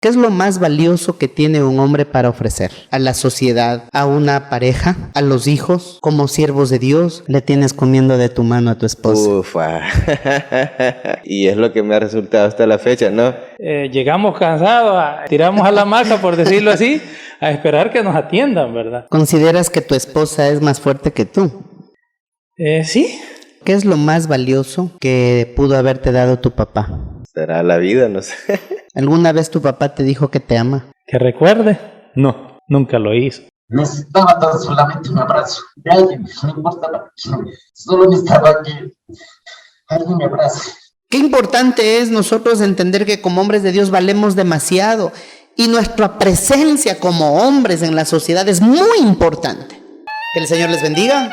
¿Qué es lo más valioso que tiene un hombre para ofrecer a la sociedad, a una pareja, a los hijos? Como siervos de Dios, le tienes comiendo de tu mano a tu esposa. Ufa. Y es lo que me ha resultado hasta la fecha, ¿no? Llegamos cansados, tiramos a la hamaca, por decirlo así, a esperar que nos atiendan, ¿verdad? ¿Consideras que tu esposa es más fuerte que tú? Sí. ¿Qué es lo más valioso que pudo haberte dado tu papá? Será la vida, no sé. ¿Alguna vez tu papá te dijo que te ama? ¿Que recuerde? No, nunca lo hizo. Necesitaba tan solamente un abrazo de alguien, no importaba quién, solo necesitaba que alguien me abrace. Qué importante es nosotros entender que como hombres de Dios valemos demasiado y nuestra presencia como hombres en la sociedad es muy importante. Que el Señor les bendiga.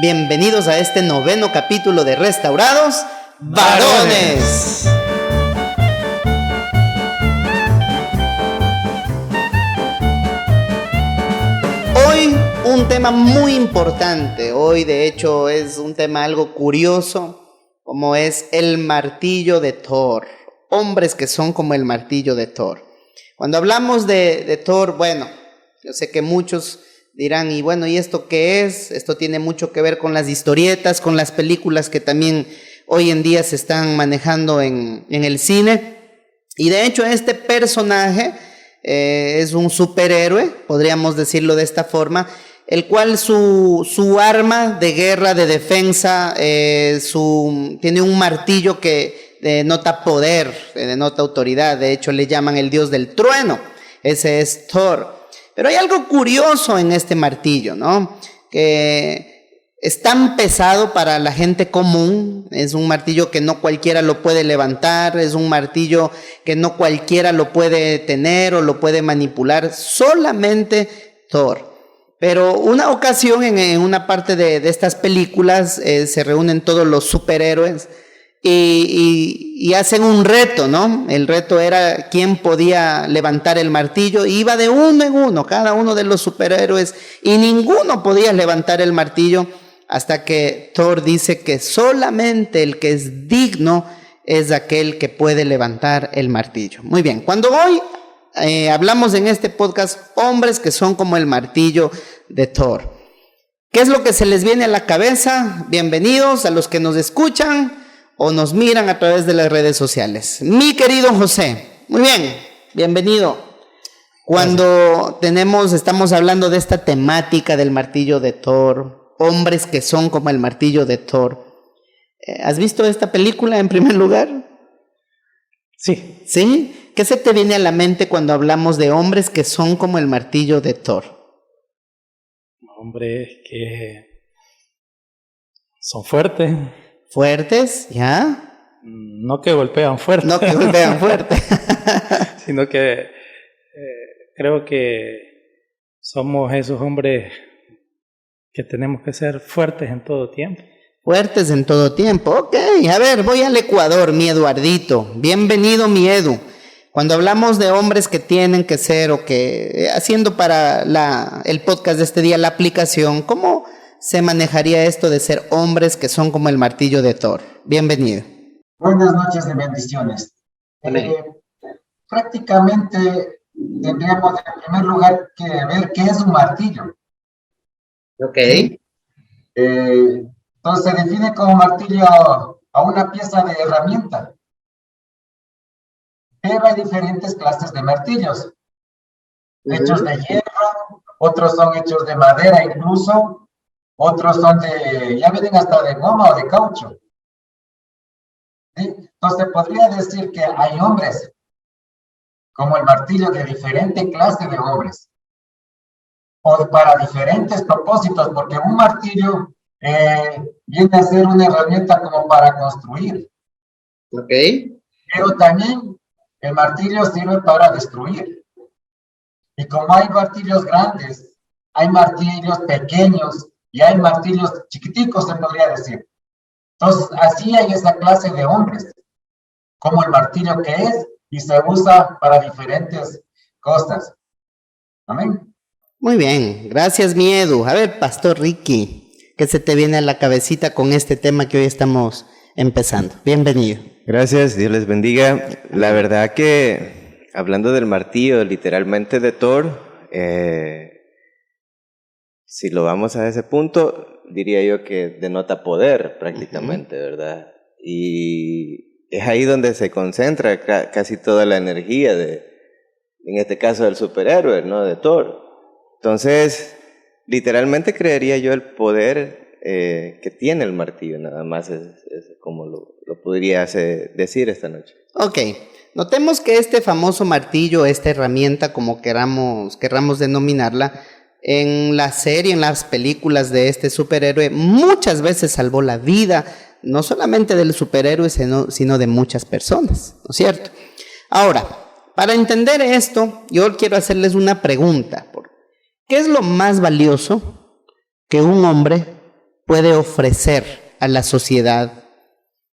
Bienvenidos a este 9º capítulo de Restaurados Varones. Hoy un tema muy importante. Hoy de hecho es un tema algo curioso, como es el martillo de Thor. Hombres que son como el martillo de Thor. Cuando hablamos de Thor, bueno, yo sé que muchos dirán, y bueno, ¿y esto qué es? Esto tiene mucho que ver con las historietas, con las películas que también hoy en día se están manejando en el cine. Y de hecho este personaje es un superhéroe, podríamos decirlo de esta forma, el cual su arma de guerra, de defensa, tiene un martillo que denota poder, denota autoridad. De hecho le llaman el dios del trueno. Ese es Thor. Pero hay algo curioso en este martillo, ¿no? Que es tan pesado para la gente común. Es un martillo que no cualquiera lo puede levantar. Es un martillo que no cualquiera lo puede tener o lo puede manipular. Solamente Thor. Pero una ocasión en una parte de estas películas se reúnen todos los superhéroes y hacen un reto, ¿no? El reto era quién podía levantar el martillo. Iba de uno en uno, cada uno de los superhéroes, y ninguno podía levantar el martillo hasta que Thor dice que solamente el que es digno es aquel que puede levantar el martillo. Muy bien, cuando hoy hablamos en este podcast, hombres que son como el martillo de Thor. ¿Qué es lo que se les viene a la cabeza? Bienvenidos a los que nos escuchan o nos miran a través de las redes sociales. Mi querido José, muy bien, bienvenido. Cuando estamos hablando de esta temática del martillo de Thor, hombres que son como el martillo de Thor, ¿has visto esta película en primer lugar? Sí. ¿Sí? ¿Qué se te viene a la mente cuando hablamos de hombres que son como el martillo de Thor? Hombres que son fuertes. ¿Fuertes? ¿Ya? No que golpean fuerte. No que golpean fuerte. Sino que creo que somos esos hombres que tenemos que ser fuertes en todo tiempo. Fuertes en todo tiempo. Ok, a ver, voy al Ecuador, mi Eduardito. Bienvenido, mi Edu. Cuando hablamos de hombres que tienen que ser o que haciendo para el podcast de este día la aplicación, ¿cómo se manejaría esto de ser hombres que son como el martillo de Thor? Bienvenido. Buenas noches y bendiciones. Prácticamente tendríamos en primer lugar que ver qué es un martillo. Ok. ¿Sí? Entonces se define como martillo a una pieza de herramienta. Pero hay diferentes clases de martillos. Hechos de hierro, otros son hechos de madera incluso, otros son ya vienen hasta de goma o de caucho. ¿Sí? Entonces podría decir que hay hombres como el martillo de diferente clase de hombres. O para diferentes propósitos, porque un martillo viene a ser una herramienta como para construir. Ok. Pero también el martillo sirve para destruir. Y como hay martillos grandes, hay martillos pequeños y hay martillos chiquiticos, se podría decir. Entonces, así hay esa clase de hombres, como el martillo que es, y se usa para diferentes cosas. Amén. Muy bien, gracias, mi Edu. A ver, Pastor Ricky, ¿qué se te viene a la cabecita con este tema que hoy estamos empezando? Bienvenido. Gracias, Dios les bendiga. La verdad que hablando del martillo, literalmente de Thor, si lo vamos a ese punto, diría yo que denota poder prácticamente, ¿verdad? Y es ahí donde se concentra casi toda la energía en este caso del superhéroe, ¿no? De Thor. Entonces, literalmente creería yo el poder que tiene el martillo, nada más es como lo podría decir esta noche. Ok, notemos que este famoso martillo, esta herramienta, como querramos denominarla, en la serie, en las películas de este superhéroe, muchas veces salvó la vida, no solamente del superhéroe, sino de muchas personas, ¿no es cierto? Ahora, para entender esto, yo quiero hacerles una pregunta. ¿Qué es lo más valioso que un hombre puede ofrecer a la sociedad,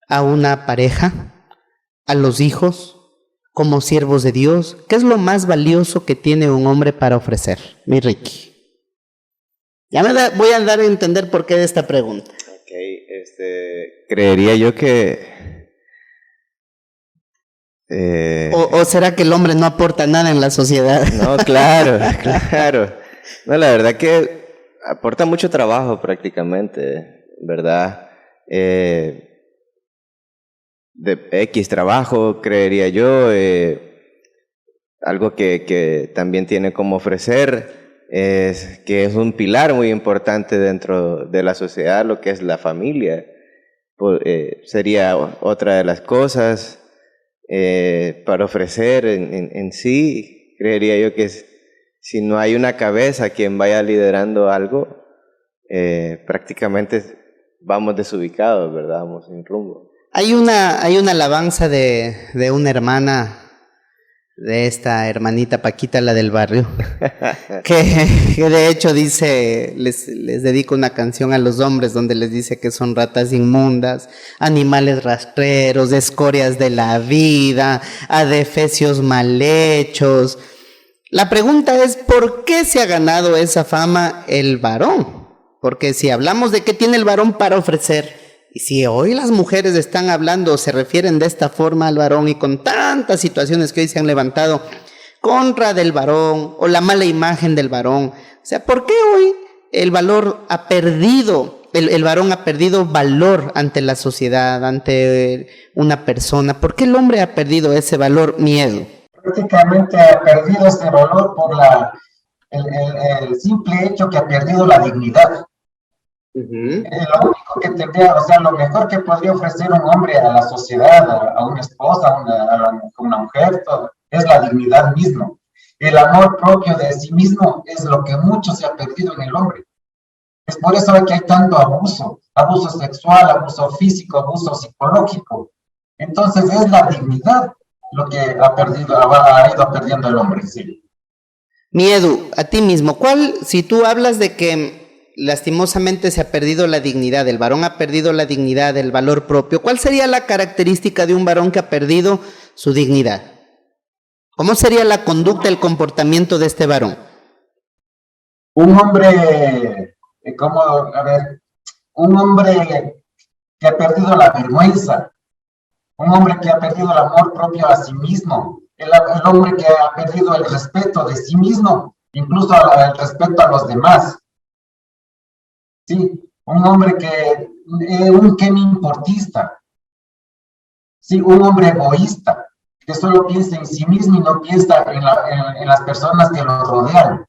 a una pareja, a los hijos, como siervos de Dios? ¿Qué es lo más valioso que tiene un hombre para ofrecer? Mi Ricky. Voy a dar a entender por qué de esta pregunta. Ok, creería yo que... ¿O será que el hombre no aporta nada en la sociedad? No, claro, claro. No, la verdad que aporta mucho trabajo prácticamente, ¿verdad? De X trabajo, creería yo, algo que también tiene como ofrecer es que es un pilar muy importante dentro de la sociedad, lo que es la familia. Sería otra de las cosas para ofrecer en sí. Creería yo que si no hay una cabeza quien vaya liderando algo, prácticamente vamos desubicados, ¿verdad? Vamos sin rumbo. Hay una alabanza de una hermana, de esta hermanita Paquita, la del barrio, que de hecho dice, les dedico una canción a los hombres donde les dice que son ratas inmundas, animales rastreros, escorias de la vida, adefesios mal hechos. La pregunta es, ¿por qué se ha ganado esa fama el varón? Porque si hablamos de qué tiene el varón para ofrecer, y si hoy las mujeres están hablando, se refieren de esta forma al varón, y con tantas situaciones que hoy se han levantado contra del varón o la mala imagen del varón, o sea, ¿por qué hoy el varón ha perdido valor ante la sociedad, ante una persona? ¿Por qué el hombre ha perdido ese valor? Miedo. Prácticamente ha perdido ese valor por el simple hecho que ha perdido la dignidad. Lo único que tendría, o sea, lo mejor que podría ofrecer un hombre a la sociedad, a una esposa, a una mujer, todo, es la dignidad misma. El amor propio de sí mismo es lo que mucho se ha perdido en el hombre. Es por eso que hay tanto abuso sexual, abuso físico, abuso psicológico. Entonces es la dignidad lo que ha ido perdiendo el hombre, sí. Miedo, a ti mismo, si tú hablas de que lastimosamente se ha perdido la dignidad, el varón ha perdido la dignidad, el valor propio, ¿cuál sería la característica de un varón que ha perdido su dignidad? ¿Cómo sería la conducta, el comportamiento de este varón? Un hombre, un hombre que ha perdido la vergüenza, un hombre que ha perdido el amor propio a sí mismo, el hombre que ha perdido el respeto de sí mismo, incluso el respeto a los demás. Sí, un hombre un importista. Sí, un hombre egoísta, que solo piensa en sí mismo y no piensa en las personas que lo rodean.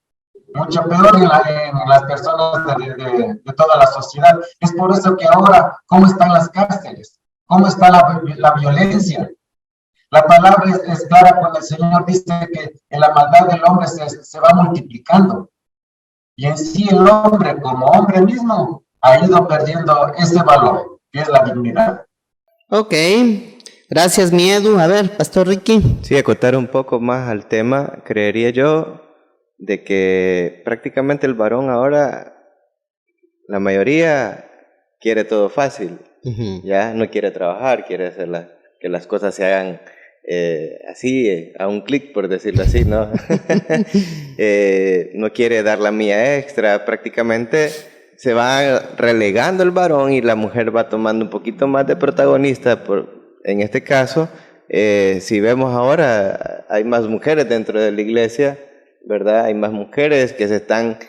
Mucho peor en las personas de toda la sociedad. Es por eso que ahora, ¿cómo están las cárceles? ¿Cómo está la violencia? La palabra es clara cuando el Señor dice que la maldad del hombre se va multiplicando. Y en sí el hombre, como hombre mismo, ha ido perdiendo ese valor, que es la dignidad. Ok, gracias, Miedo. A ver, Pastor Ricky. Sí, acotar un poco más al tema, creería yo de que prácticamente el varón ahora, la mayoría quiere todo fácil, ya no quiere trabajar, quiere hacer que las cosas se hagan así, a un clic, por decirlo así, ¿no? No quiere dar la mía extra, prácticamente se va relegando el varón y la mujer va tomando un poquito más de protagonista, en este caso, Si vemos ahora, hay más mujeres dentro de la iglesia, ¿verdad? Hay más mujeres que se están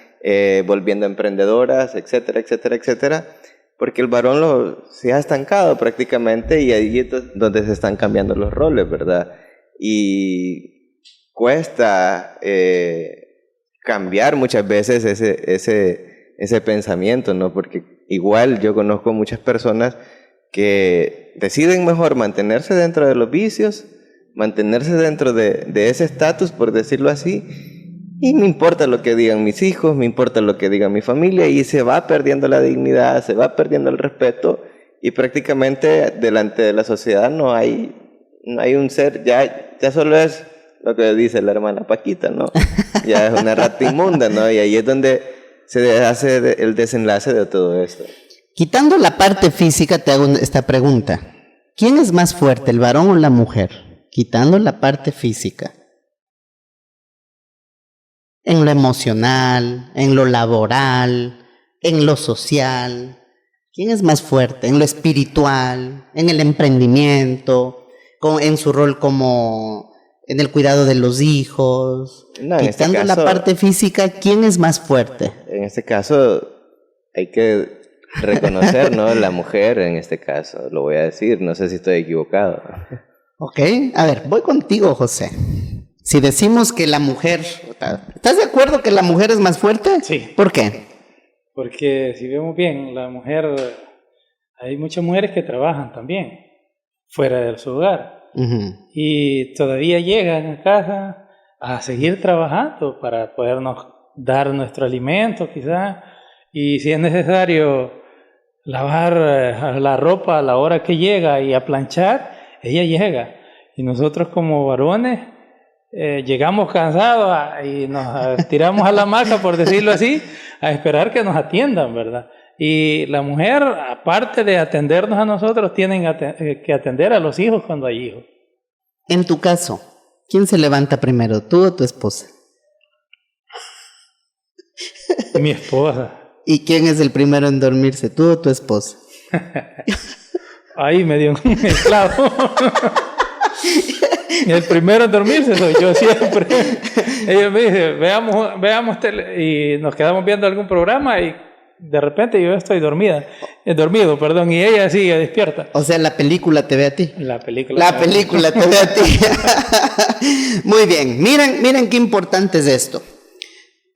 volviendo emprendedoras, etcétera, etcétera, etcétera, porque el varón se ha estancado prácticamente y ahí es donde se están cambiando los roles, ¿verdad? Y cuesta cambiar muchas veces ese pensamiento, ¿no? Porque igual yo conozco muchas personas que deciden mejor mantenerse dentro de los vicios, mantenerse dentro de ese estatus, por decirlo así, y me importa lo que digan mis hijos, me importa lo que diga mi familia, y se va perdiendo la dignidad, se va perdiendo el respeto, y prácticamente delante de la sociedad no hay un ser, ya solo es lo que dice la hermana Paquita, ¿no? Ya es una rata inmunda, ¿no? Y ahí es donde se hace el desenlace de todo esto. Quitando la parte física, te hago esta pregunta. ¿Quién es más fuerte, el varón o la mujer? Quitando la parte física. En lo emocional, en lo laboral, en lo social. ¿Quién es más fuerte? En lo espiritual, en el emprendimiento, en su rol como en el cuidado de los hijos. No, en Quitando este caso, la parte física, ¿quién es más fuerte? En este caso hay que reconocer, ¿no? La mujer, en este caso, lo voy a decir, no sé si estoy equivocado. Ok, a ver, voy contigo, José. Si decimos que la mujer, ¿estás de acuerdo que la mujer es más fuerte? Sí. ¿Por qué? Porque si vemos bien, la mujer, hay muchas mujeres que trabajan también fuera de su hogar y todavía llegan a casa a seguir trabajando para podernos dar nuestro alimento quizás, y si es necesario lavar la ropa a la hora que llega y a planchar, ella llega. Y nosotros como varones llegamos cansados y nos tiramos a la hamaca, por decirlo así, a esperar que nos atiendan, ¿verdad? Y la mujer, aparte de atendernos a nosotros, tienen que atender a los hijos cuando hay hijos. En tu caso, ¿quién se levanta primero, tú o tu esposa? Mi esposa. ¿Y quién es el primero en dormirse, tú o tu esposa? Ahí me dio un clavo. El primero en dormirse soy yo siempre. Ella me dice, veamos tele, y nos quedamos viendo algún programa y de repente yo estoy dormido, y ella sigue despierta. O sea, la película te ve a ti. La película te ve a ti. Muy bien, miren qué importante es esto.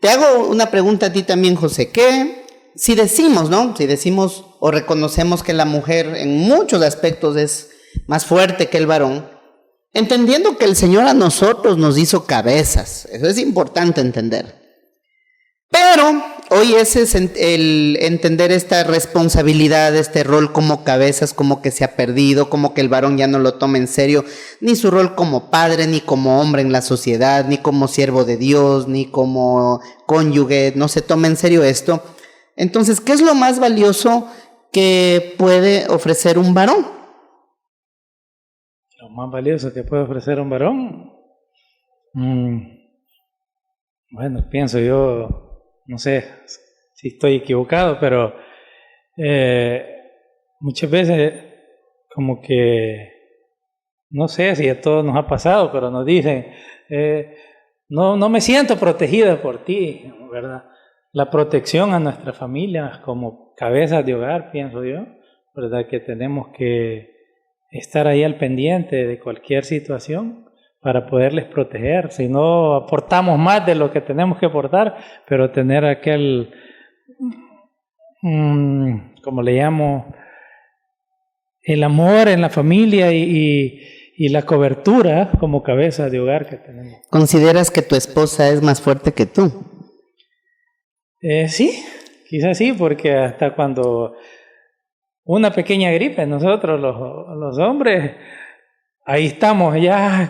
Te hago una pregunta a ti también, José. ¿Qué? Si decimos, ¿no? Si decimos o reconocemos que la mujer en muchos aspectos es más fuerte que el varón, entendiendo que el Señor a nosotros nos hizo cabezas, eso es importante entender. Pero hoy ese es el entender esta responsabilidad, este rol como cabezas, como que se ha perdido, como que el varón ya no lo toma en serio, ni su rol como padre, ni como hombre en la sociedad, ni como siervo de Dios, ni como cónyuge, no se toma en serio esto. Entonces, ¿qué es lo más valioso que puede ofrecer un varón? Lo más valioso que puede ofrecer un varón. Bueno, pienso yo, no sé si estoy equivocado, pero muchas veces como que, no sé si a todos nos ha pasado, pero nos dicen, no me siento protegida por ti, ¿verdad? La protección a nuestra familia como cabezas de hogar, pienso yo, ¿verdad? Que tenemos que estar ahí al pendiente de cualquier situación para poderles proteger. Si no aportamos más de lo que tenemos que aportar, pero tener aquel, como le llamo, el amor en la familia y la cobertura como cabeza de hogar que tenemos. ¿Consideras que tu esposa es más fuerte que tú? Sí, quizás sí, porque hasta cuando una pequeña gripe, nosotros los hombres, ahí estamos ya.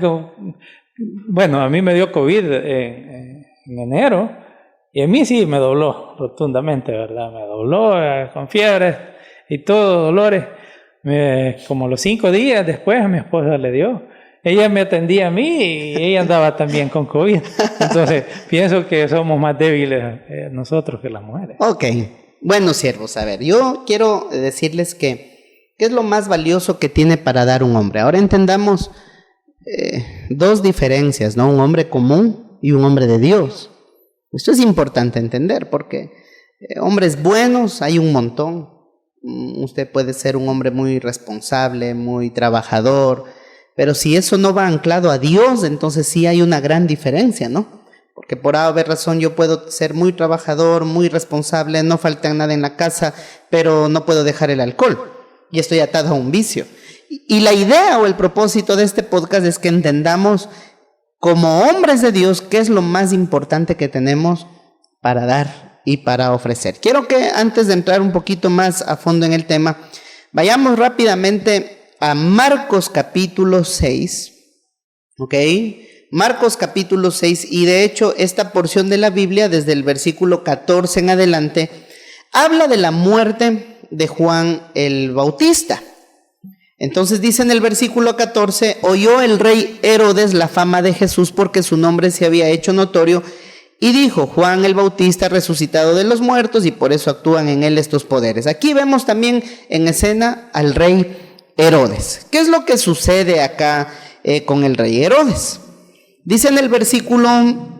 Bueno, a mí me dio COVID en enero y a mí sí me dobló rotundamente, ¿verdad? Me dobló con fiebre y todo, dolores. Como los 5 días después a mi esposa le dio. Ella me atendía a mí y ella andaba también con COVID. Entonces, pienso que somos más débiles nosotros que las mujeres. Ok. Bueno, siervos, a ver, yo quiero decirles que ¿qué es lo más valioso que tiene para dar un hombre? Ahora entendamos dos diferencias, ¿no? Un hombre común y un hombre de Dios. Esto es importante entender porque hombres buenos hay un montón. Usted puede ser un hombre muy responsable, muy trabajador, pero si eso no va anclado a Dios, entonces sí hay una gran diferencia, ¿no? Porque por haber razón yo puedo ser muy trabajador, muy responsable, no falta nada en la casa, pero no puedo dejar el alcohol y estoy atado a un vicio. Y la idea o el propósito de este podcast es que entendamos como hombres de Dios qué es lo más importante que tenemos para dar y para ofrecer. Quiero que antes de entrar un poquito más a fondo en el tema, vayamos rápidamente a Marcos capítulo 6, ¿ok? Marcos capítulo 6, y de hecho esta porción de la Biblia, desde el versículo 14 en adelante, habla de la muerte de Juan el Bautista. Entonces dice en el versículo 14, oyó el rey Herodes la fama de Jesús porque su nombre se había hecho notorio, y dijo, Juan el Bautista resucitado de los muertos, y por eso actúan en él estos poderes. Aquí vemos también en escena al rey Herodes. ¿Qué es lo que sucede acá con el rey Herodes? Dice en el versículo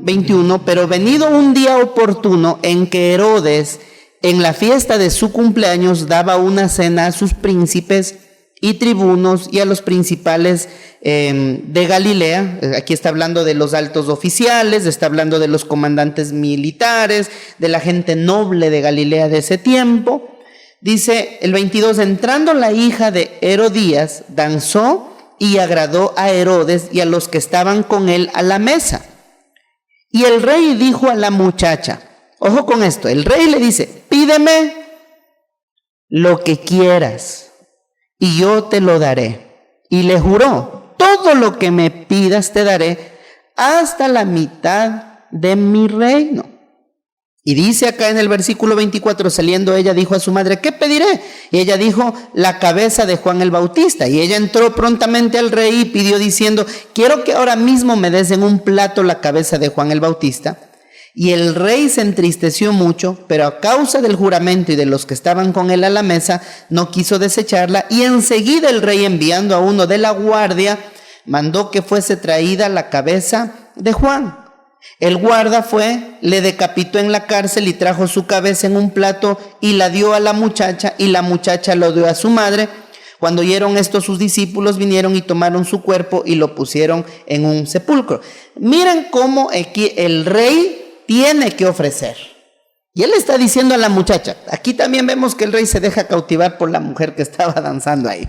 21, pero venido un día oportuno en que Herodes, en la fiesta de su cumpleaños, daba una cena a sus príncipes y tribunos y a los principales de Galilea. Aquí está hablando de los altos oficiales, está hablando de los comandantes militares, de la gente noble de Galilea de ese tiempo. Dice el 22, entrando la hija de Herodías, danzó y agradó a Herodes y a los que estaban con él a la mesa. Y el rey dijo a la muchacha, ojo con esto, el rey le dice, pídeme lo que quieras y yo te lo daré. Y le juró, todo lo que me pidas te daré, hasta la mitad de mi reino. Y dice acá en el versículo 24, saliendo ella dijo a su madre, ¿qué pediré? Y ella dijo, la cabeza de Juan el Bautista. Y ella entró prontamente al rey y pidió diciendo, quiero que ahora mismo me des en un plato la cabeza de Juan el Bautista. Y el rey se entristeció mucho, pero a causa del juramento y de los que estaban con él a la mesa, no quiso desecharla. Y enseguida el rey, enviando a uno de la guardia, mandó que fuese traída la cabeza de Juan. El guarda fue, le decapitó en la cárcel y trajo su cabeza en un plato y la dio a la muchacha, y la muchacha lo dio a su madre. Cuando oyeron esto, sus discípulos vinieron y tomaron su cuerpo y lo pusieron en un sepulcro. Miren cómo aquí el rey tiene que ofrecer. Y él está diciendo a la muchacha, aquí también vemos que el rey se deja cautivar por la mujer que estaba danzando ahí.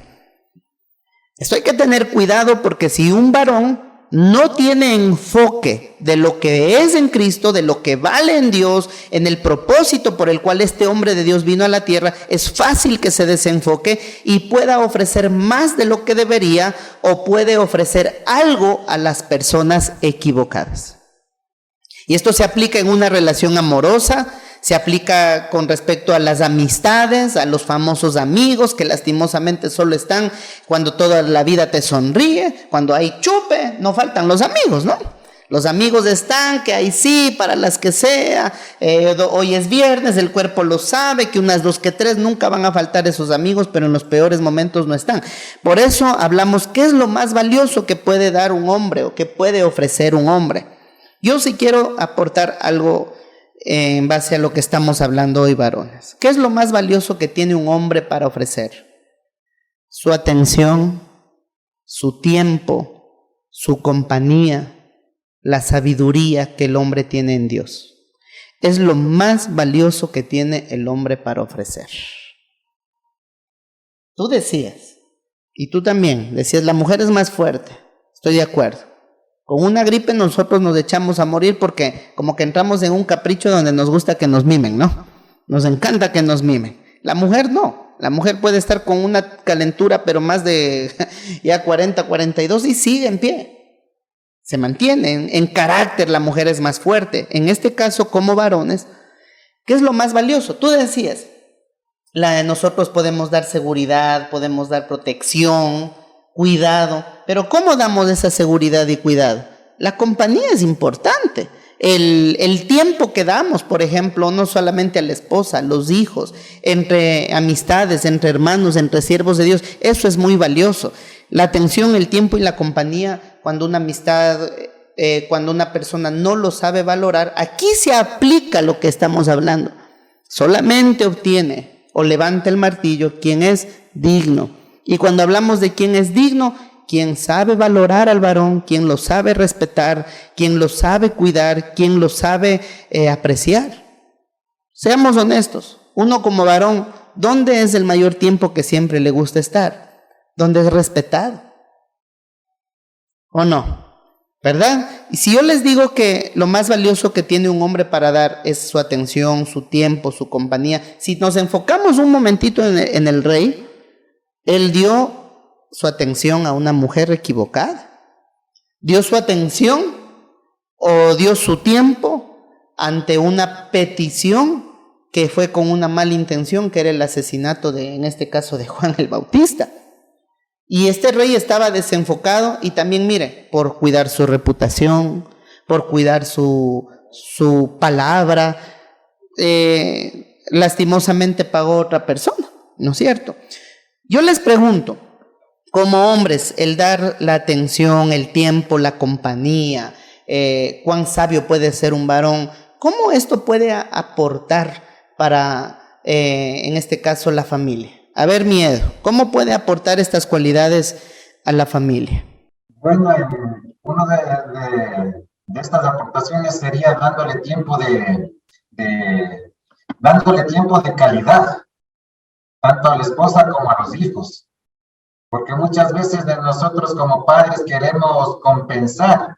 Esto hay que tener cuidado porque si un varón no tiene enfoque de lo que es en Cristo, de lo que vale en Dios, en el propósito por el cual este hombre de Dios vino a la tierra, es fácil que se desenfoque y pueda ofrecer más de lo que debería o puede ofrecer algo a las personas equivocadas. Y esto se aplica en una relación amorosa, se aplica con respecto a las amistades, a los famosos amigos que lastimosamente solo están cuando toda la vida te sonríe, cuando hay chupe, no faltan los amigos, ¿no? Los amigos están, que ahí sí, para las que sea, hoy es viernes, el cuerpo lo sabe, que unas 2 que 3, nunca van a faltar esos amigos, pero en los peores momentos no están. Por eso hablamos, ¿qué es lo más valioso que puede dar un hombre o que puede ofrecer un hombre? Yo sí quiero aportar algo en base a lo que estamos hablando hoy, varones. ¿Qué es lo más valioso que tiene un hombre para ofrecer? Su atención, su tiempo, su compañía, la sabiduría que el hombre tiene en Dios. Es lo más valioso que tiene el hombre para ofrecer. Tú decías, y tú también, decías, la mujer es más fuerte. Estoy de acuerdo. Con una gripe nosotros nos echamos a morir porque como que entramos en un capricho donde nos gusta que nos mimen, ¿no? Nos encanta que nos mimen. La mujer no. La mujer puede estar con una calentura, pero más de ya 40, 42 y sigue en pie. Se mantiene. En carácter la mujer es más fuerte. En este caso, como varones, ¿qué es lo más valioso? Tú decías, nosotros podemos dar seguridad, podemos dar protección, cuidado, pero ¿cómo damos esa seguridad y cuidado? La compañía es importante. El tiempo que damos, por ejemplo, no solamente a la esposa, a los hijos, entre amistades, entre hermanos, entre siervos de Dios, eso es muy valioso. La atención, el tiempo y la compañía, cuando una amistad, cuando una persona no lo sabe valorar, aquí se aplica lo que estamos hablando. Solamente obtiene o levanta el martillo quien es digno. Y cuando hablamos de quien es digno, quien sabe valorar al varón, quien lo sabe respetar, quien lo sabe cuidar, quien lo sabe apreciar. Seamos honestos, uno como varón, ¿dónde es el mayor tiempo que siempre le gusta estar? ¿Dónde es respetado? ¿O no? ¿Verdad? Y si yo les digo que lo más valioso que tiene un hombre para dar es su atención, su tiempo, su compañía, si nos enfocamos un momentito en el rey, él dio su atención a una mujer equivocada, dio su atención o dio su tiempo ante una petición que fue con una mala intención, que era el asesinato en este caso, de Juan el Bautista. Y este rey estaba desenfocado y también, mire, por cuidar su reputación, por cuidar su palabra, lastimosamente pagó a otra persona, ¿no es cierto? Yo les pregunto, como hombres, el dar la atención, el tiempo, la compañía, cuán sabio puede ser un varón, ¿cómo esto puede aportar para, en este caso, la familia? A ver, Miedo, ¿cómo puede aportar estas cualidades a la familia? Bueno, una de estas aportaciones sería dándole tiempo de calidad, tanto a la esposa como a los hijos. Porque muchas veces de nosotros como padres queremos compensar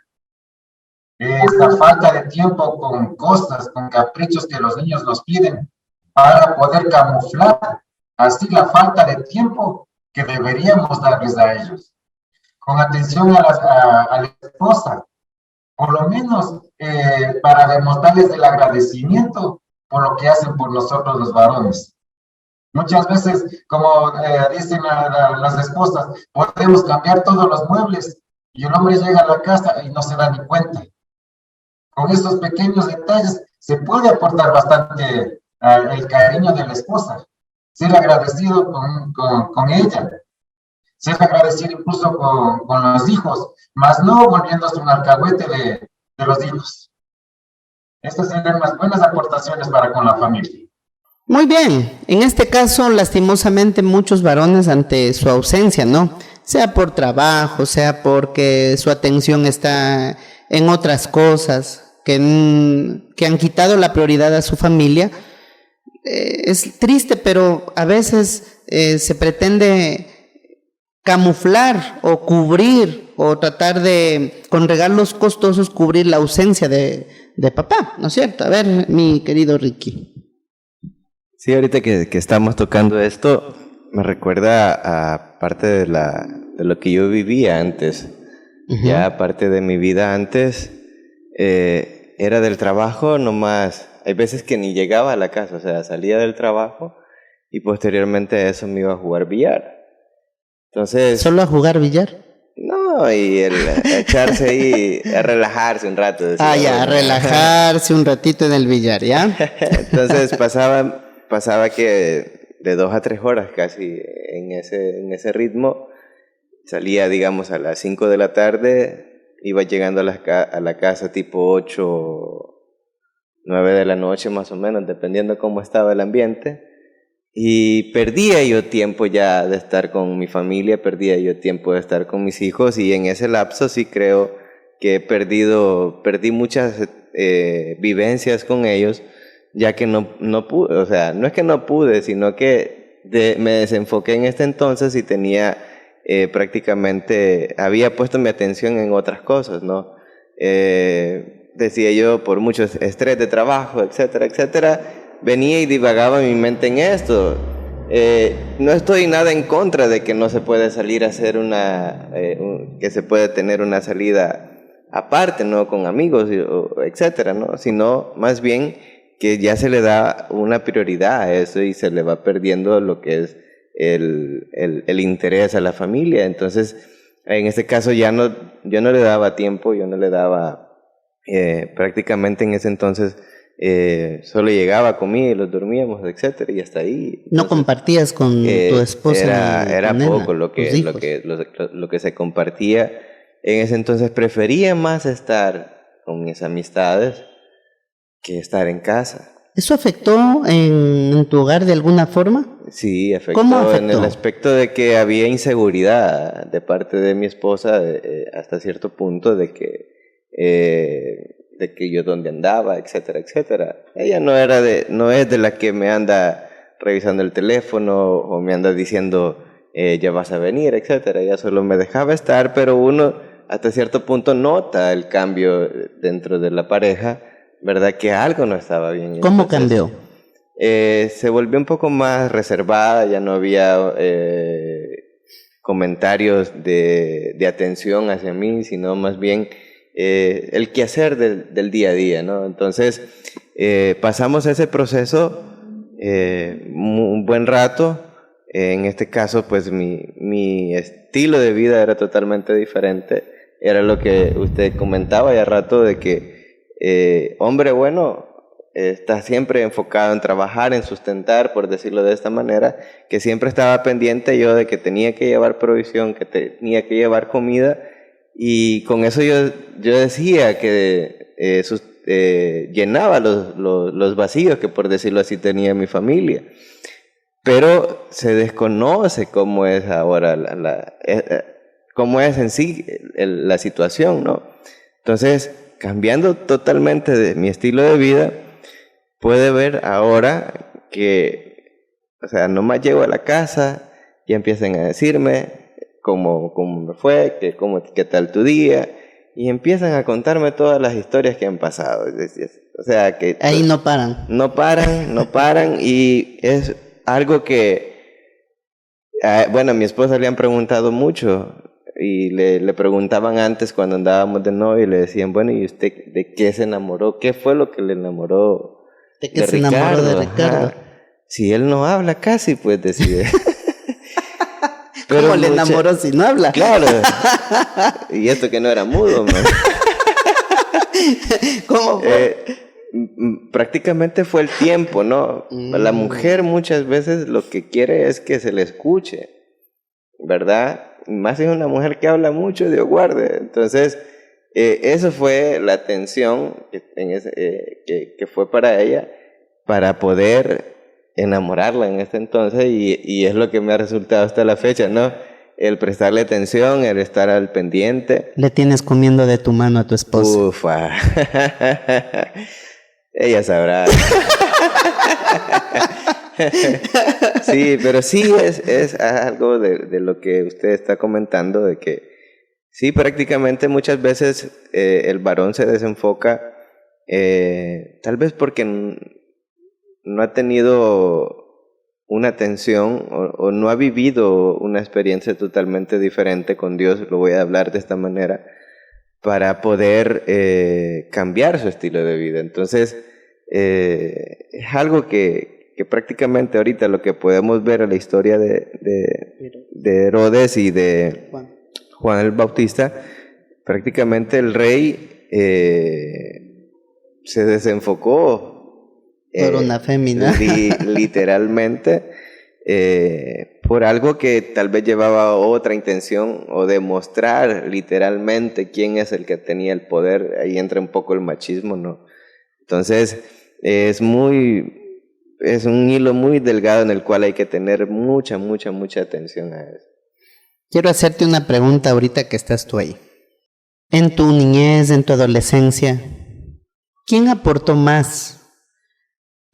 esta falta de tiempo con cosas, con caprichos que los niños nos piden para poder camuflar así la falta de tiempo que deberíamos darles a ellos. Con atención a la esposa, por lo menos para demostrarles el agradecimiento por lo que hacen por nosotros los varones. Muchas veces, como dicen las esposas, podemos cambiar todos los muebles y el hombre llega a la casa y no se da ni cuenta. Con esos pequeños detalles se puede aportar bastante el cariño de la esposa, ser agradecido con ella, ser agradecido incluso con los hijos, más no volviéndose un alcahuete de los hijos. Estas serían las buenas aportaciones para con la familia. Muy bien, en este caso, lastimosamente, muchos varones ante su ausencia, ¿no? Sea por trabajo, sea porque su atención está en otras cosas, que han quitado la prioridad a su familia. Es triste, pero a veces se pretende camuflar o cubrir o tratar de, con regalos costosos, cubrir la ausencia de papá, ¿no es cierto? A ver, mi querido Ricky. Sí, ahorita que estamos tocando esto, me recuerda a parte de lo que yo vivía antes. Ya parte de mi vida antes era del trabajo nomás. Hay veces que ni llegaba a la casa, o sea, salía del trabajo y posteriormente a eso me iba a jugar billar. Entonces, ¿Solo a jugar billar? No, y echarse ahí, a relajarse un rato. Ya, relajarse un ratito en el billar, ¿ya? Entonces pasaba que de 2 a 3 horas casi en ese ritmo. Salía, digamos, a las 5 de la tarde, iba llegando a la casa tipo 8, 9 de la noche más o menos, dependiendo cómo estaba el ambiente. Y perdía yo tiempo ya de estar con mi familia, perdía yo tiempo de estar con mis hijos, y en ese lapso sí creo que perdí muchas vivencias con ellos, ya que no pude, o sea, no es que no pude, sino que me desenfoqué en este entonces y tenía prácticamente, había puesto mi atención en otras cosas, ¿no? Decía yo, por mucho estrés de trabajo, etcétera, etcétera, venía y divagaba mi mente en esto. No estoy nada en contra de que no se puede salir a hacer que se puede tener una salida aparte, ¿no? Con amigos, etcétera, ¿no? Sino más bien que ya se le da una prioridad a eso y se le va perdiendo lo que es el interés a la familia. Entonces, en este caso yo no le daba tiempo, yo no le daba prácticamente en ese entonces solo llegaba, comía y los dormíamos, etcétera, y hasta ahí. ¿No Entonces, compartías con tu esposa? Era con poco tus hijos? lo que se compartía. En ese entonces prefería más estar con mis amistades que estar en casa. ¿Eso afectó en tu hogar de alguna forma? Sí, afectó, ¿Cómo afectó? en el aspecto de que había inseguridad de parte de mi esposa hasta cierto punto de que yo dónde andaba, etcétera, etcétera. Ella no es de la que me anda revisando el teléfono o me anda diciendo ya vas a venir, etcétera. Ella solo me dejaba estar, pero uno hasta cierto punto nota el cambio dentro de la pareja, ¿verdad? Que algo no estaba bien. ¿Cómo Entonces, cambió? se volvió un poco más reservada, ya no había comentarios de atención hacia mí, sino más bien el quehacer del día a día, ¿no? Entonces, pasamos ese proceso un buen rato. En este caso, pues mi estilo de vida era totalmente diferente. Era lo que usted comentaba ya rato de que hombre bueno está siempre enfocado en trabajar, en sustentar, por decirlo de esta manera, que siempre estaba pendiente yo de que tenía que llevar provisión, que tenía que llevar comida, y con eso yo decía que llenaba los vacíos que, por decirlo así, tenía mi familia. Pero se desconoce cómo es ahora cómo es en sí la situación, ¿no? Entonces, cambiando totalmente de mi estilo de vida, puede ver ahora que, o sea, nomás llego a la casa y empiezan a decirme cómo me fue, qué tal tu día, y empiezan a contarme todas las historias que han pasado. O sea, que Ahí no paran. no paran, y es algo que, bueno, a mi esposa le han preguntado mucho, y le preguntaban antes cuando andábamos de novio, y le decían, bueno, ¿y usted de qué se enamoró? ¿Qué fue lo que le enamoró ¿De qué se enamoró de Ricardo? Ajá. Si él no habla casi, pues decide. ¿Cómo le enamoró si no habla? Claro. Y esto que no era mudo, man. ¿Cómo fue? Prácticamente fue el tiempo, ¿no? La mujer muchas veces lo que quiere es que se le escuche, ¿verdad? Más si es una mujer que habla mucho, Dios guarde. Entonces, eso fue la atención que fue para ella, para poder enamorarla en este entonces, y es lo que me ha resultado hasta la fecha, ¿no? El prestarle atención, el estar al pendiente. Le tienes comiendo de tu mano a tu esposa. Ufa. Ella sabrá. Sí, pero sí es algo de lo que usted está comentando, de que sí, prácticamente muchas veces el varón se desenfoca, tal vez porque no ha tenido una atención o no ha vivido una experiencia totalmente diferente con Dios, lo voy a hablar de esta manera, para poder cambiar su estilo de vida. Entonces, es algo que prácticamente ahorita lo que podemos ver en la historia de Herodes y de Juan el Bautista, prácticamente el rey se desenfocó por una fémina. Literalmente, por algo que tal vez llevaba otra intención, o demostrar literalmente quién es el que tenía el poder. Ahí entra un poco el machismo, ¿no? Entonces, es un hilo muy delgado en el cual hay que tener mucha atención a eso. Quiero hacerte una pregunta ahorita que estás tú ahí. En tu niñez, en tu adolescencia, ¿quién aportó más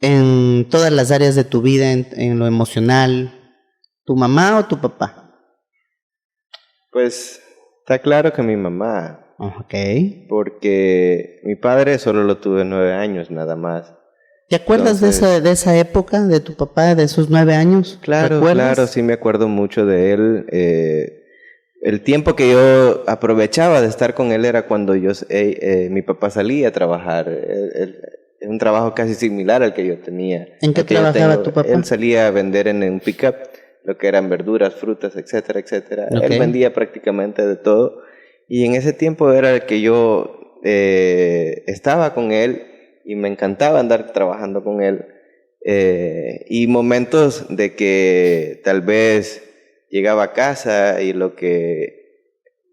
en todas las áreas de tu vida, en lo emocional? ¿Tu mamá o tu papá? Pues está claro que mi mamá. Ok. Porque mi padre solo lo tuve 9 años nada más. ¿Te acuerdas de esa época, de tu papá, de esos 9 años? Claro, sí me acuerdo mucho de él. El tiempo que yo aprovechaba de estar con él era cuando mi papá salía a trabajar. Es un trabajo casi similar al que yo tenía. ¿En qué trabajaba tu papá? Él salía a vender en un pick-up lo que eran verduras, frutas, etcétera, etcétera. Okay. Él vendía prácticamente de todo. Y en ese tiempo era el que yo estaba con él y me encantaba andar trabajando con él. Y momentos de que tal vez llegaba a casa y lo que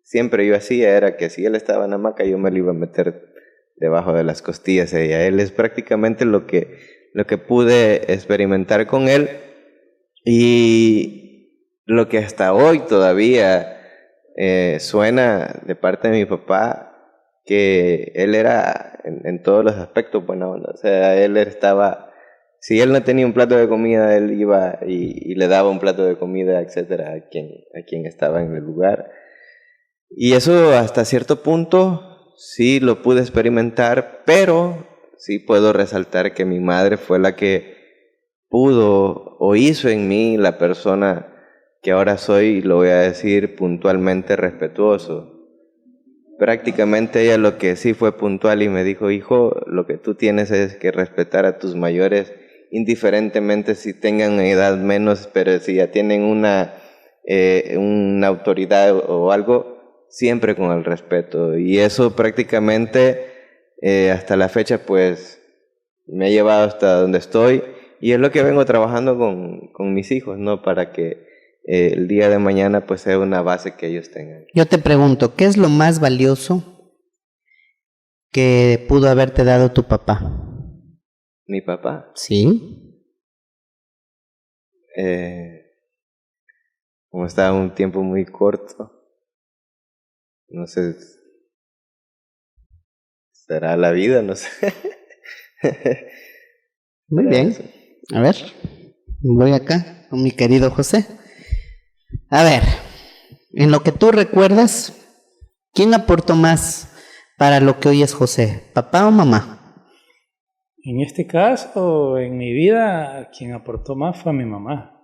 siempre yo hacía era que si él estaba en la hamaca, yo me lo iba a meter debajo de las costillas de ella. Él es prácticamente lo que pude experimentar con él, y lo que hasta hoy todavía suena de parte de mi papá, que él era en todos los aspectos buena onda. O sea, él estaba, si él no tenía un plato de comida, él iba y le daba un plato de comida, etcétera, a quien estaba en el lugar. Y eso hasta cierto punto sí lo pude experimentar, pero sí puedo resaltar que mi madre fue la que pudo o hizo en mí la persona que ahora soy, y lo voy a decir puntualmente respetuoso. Prácticamente ella lo que sí fue puntual y me dijo: hijo, lo que tú tienes es que respetar a tus mayores, indiferentemente si tengan edad menos, pero si ya tienen una autoridad o algo, siempre con el respeto. Y eso prácticamente hasta la fecha pues me ha llevado hasta donde estoy, y es lo que vengo trabajando con mis hijos, ¿no? Para que el día de mañana pues sea una base que ellos tengan. Yo te pregunto, ¿qué es lo más valioso que pudo haberte dado tu papá? Mi papá, ¿Sí? como estaba un tiempo muy corto, no sé, será la vida, no sé. Muy bien. A ver, voy acá con mi querido José. A ver, en lo que tú recuerdas, ¿quién aportó más para lo que hoy es José? ¿Papá o mamá? En este caso, en mi vida, quien aportó más fue mi mamá.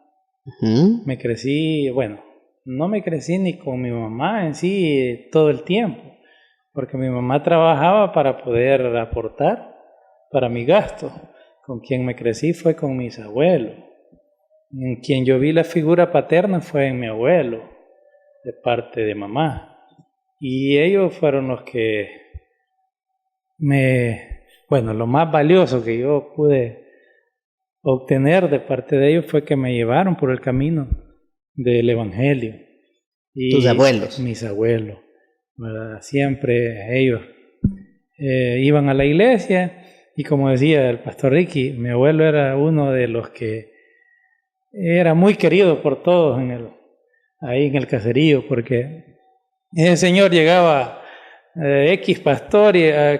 Me crecí, bueno, no me crecí ni con mi mamá en sí todo el tiempo, porque mi mamá trabajaba para poder aportar para mi gasto. Con quien me crecí fue con mis abuelos. En quien yo vi la figura paterna fue en mi abuelo, de parte de mamá. Y ellos fueron los que lo más valioso que yo pude obtener de parte de ellos fue que me llevaron por el camino del Evangelio. Y tus abuelos. Mis abuelos, ¿verdad? Siempre ellos iban a la iglesia, y como decía el pastor Ricky, mi abuelo era uno de los que era muy querido por todos ahí en el caserío, porque ese señor llegaba X pastor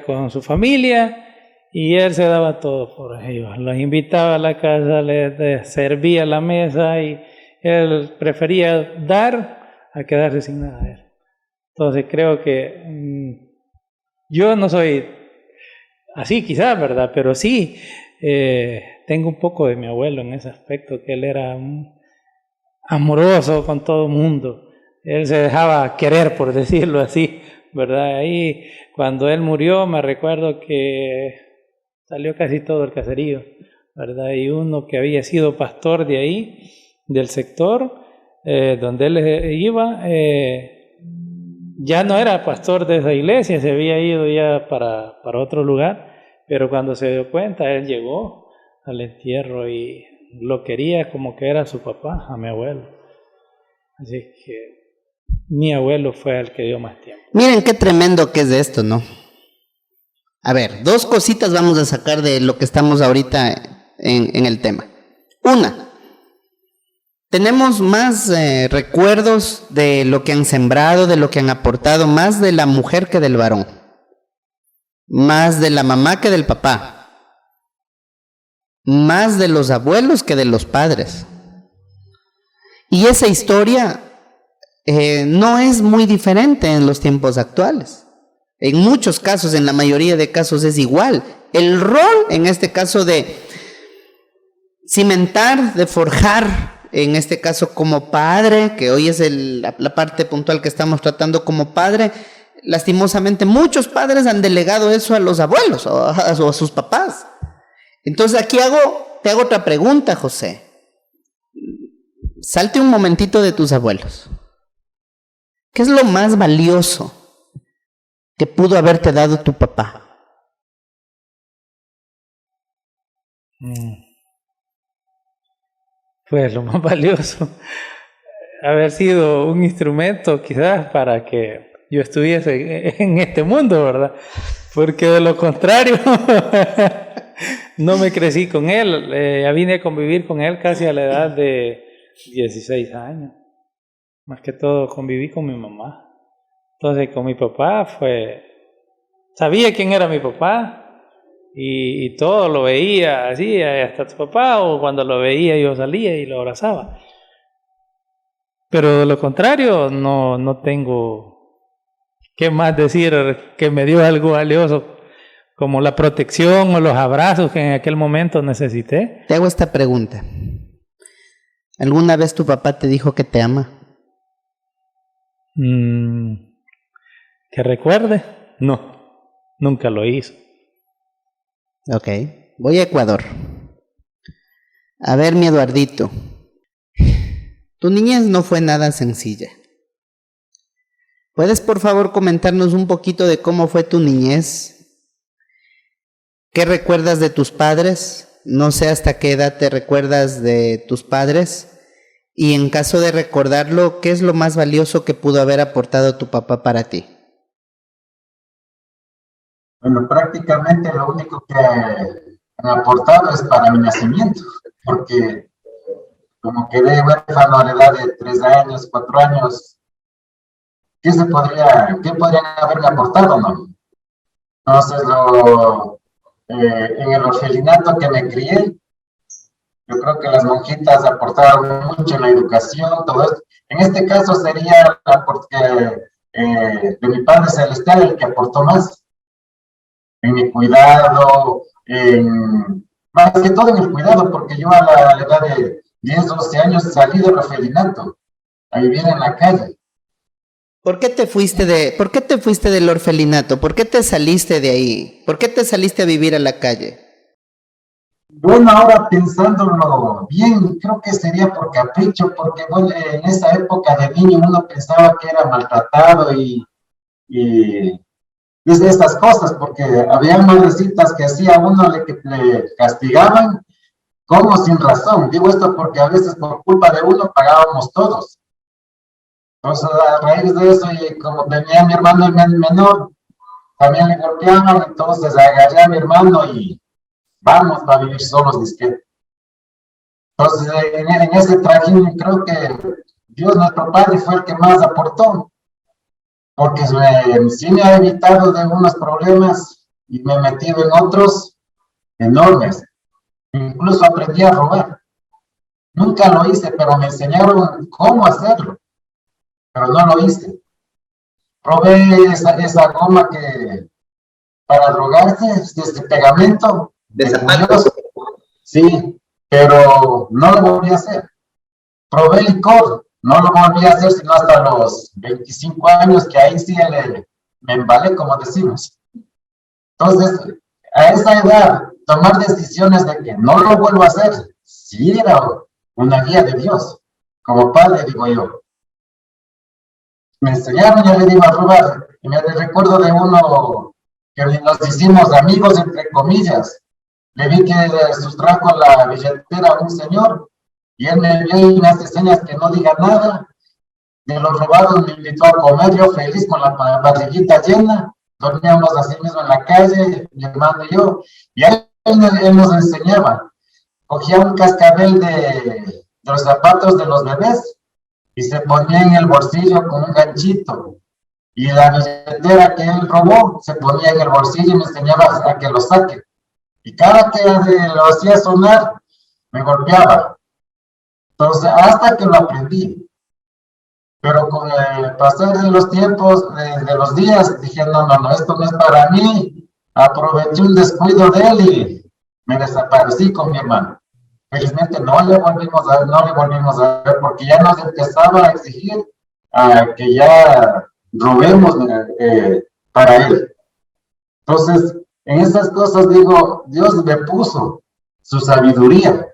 con su familia, y él se daba todo por ellos. Los invitaba a la casa, les servía la mesa, y él prefería dar a quedarse sin nada. Entonces creo que yo no soy así quizás, ¿verdad? Pero sí tengo un poco de mi abuelo en ese aspecto, que él era amoroso con todo el mundo. Él se dejaba querer, por decirlo así, ¿verdad? Ahí cuando él murió me recuerdo que salió casi todo el caserío, ¿verdad? Y uno que había sido pastor de ahí, del sector donde él iba, ya no era pastor de esa iglesia, se había ido ya para otro lugar, pero cuando se dio cuenta, él llegó al entierro y lo quería como que era su papá, a mi abuelo. Así que mi abuelo fue el que dio más tiempo. Miren qué tremendo que es esto, ¿no? A ver, dos cositas vamos a sacar de lo que estamos ahorita en el tema. Una, tenemos más recuerdos de lo que han sembrado, de lo que han aportado, más de la mujer que del varón, más de la mamá que del papá, más de los abuelos que de los padres. Y esa historia no es muy diferente en los tiempos actuales. En muchos casos, en la mayoría de casos es igual. El rol, en este caso, de cimentar, de forjar, en este caso como padre, que hoy es la parte puntual que estamos tratando como padre, lastimosamente muchos padres han delegado eso a los abuelos o a sus papás. Entonces aquí te hago otra pregunta, José. Salte un momentito de tus abuelos. ¿Qué es lo más valioso que pudo haberte dado tu papá? Pues lo más valioso, haber sido un instrumento quizás para que yo estuviese en este mundo, ¿verdad? Porque de lo contrario, no me crecí con él. Ya vine a convivir con él casi a la edad de 16 años. Más que todo conviví con mi mamá. Entonces con mi papá sabía quién era mi papá y todo lo veía así, hasta tu papá, o cuando lo veía yo salía y lo abrazaba. Pero de lo contrario, no tengo qué más decir que me dio algo valioso, como la protección o los abrazos que en aquel momento necesité. Te hago esta pregunta. ¿Alguna vez tu papá te dijo que te ama? ¿Que recuerde? No, nunca lo hizo. Ok, voy a Ecuador. A ver, mi Eduardito. Tu niñez no fue nada sencilla. ¿Puedes, por favor, comentarnos un poquito de cómo fue tu niñez? ¿Qué recuerdas de tus padres? No sé hasta qué edad te recuerdas de tus padres. Y en caso de recordarlo, ¿qué es lo más valioso que pudo haber aportado tu papá para ti? Bueno, prácticamente lo único que han aportado es para mi nacimiento, porque como quedé huérfano a la edad de 3 años, 4 años, qué podrían haberme aportado, no? Entonces, en el orfelinato que me crié, yo creo que las monjitas aportaron mucho en la educación, todo esto. En este caso sería de mi Padre Celestial el que aportó más en mi cuidado, más que todo en el cuidado, porque yo a la edad de 10, 12 años salí del orfelinato a vivir en la calle. ¿Por qué te fuiste del orfelinato? ¿Por qué te saliste de ahí? ¿Por qué te saliste a vivir a la calle? Bueno, ahora pensándolo bien, creo que sería por capricho, porque bueno, en esa época de niño uno pensaba que era maltratado y desde estas cosas, porque había madrecitas que hacía uno le castigaban como sin razón. Digo esto porque a veces por culpa de uno pagábamos todos. Entonces, a raíz de eso, y como tenía mi hermano menor, también le golpeaban, entonces agarré a mi hermano y vamos a vivir solos, disque. Entonces, en ese trajín, creo que Dios, nuestro Padre, fue el que más aportó, porque sí me ha evitado de unos problemas y me he metido en otros enormes. Incluso aprendí a robar. Nunca lo hice, pero me enseñaron cómo hacerlo, pero no lo hice. Robé esa goma que para drogarse, este pegamento de zapatos. Sí, pero no lo volví a hacer. Probé licor, no lo volví a hacer sino hasta los 25 años, que ahí sí me embalé, como decimos. Entonces, a esa edad, tomar decisiones de que no lo vuelvo a hacer, sí era una guía de Dios. Como padre, digo yo. Me enseñaron, ya le digo, a robar. Y me recuerdo de uno que nos hicimos amigos, entre comillas. Le vi que le sustrajo la billetera a un señor y él me vio y me hace señas que no diga nada. De los robados me invitó a comer, yo feliz con la barriguita llena. Dormíamos así mismo en la calle, mi hermano y yo. Y él nos enseñaba. Cogía un cascabel de los zapatos de los bebés y se ponía en el bolsillo con un ganchito. Y la billetera que él robó se ponía en el bolsillo y me enseñaba a que lo saque. Y cada que lo hacía sonar, me golpeaba. Entonces, hasta que lo aprendí. Pero con el pasar de los tiempos, de los días, dije, no, esto no es para mí. Aproveché un descuido de él y me desaparecí con mi hermano. Felizmente no le volvimos a ver, porque ya nos empezaba a exigir que ya robemos para él. Entonces, en esas cosas digo, Dios me puso su sabiduría,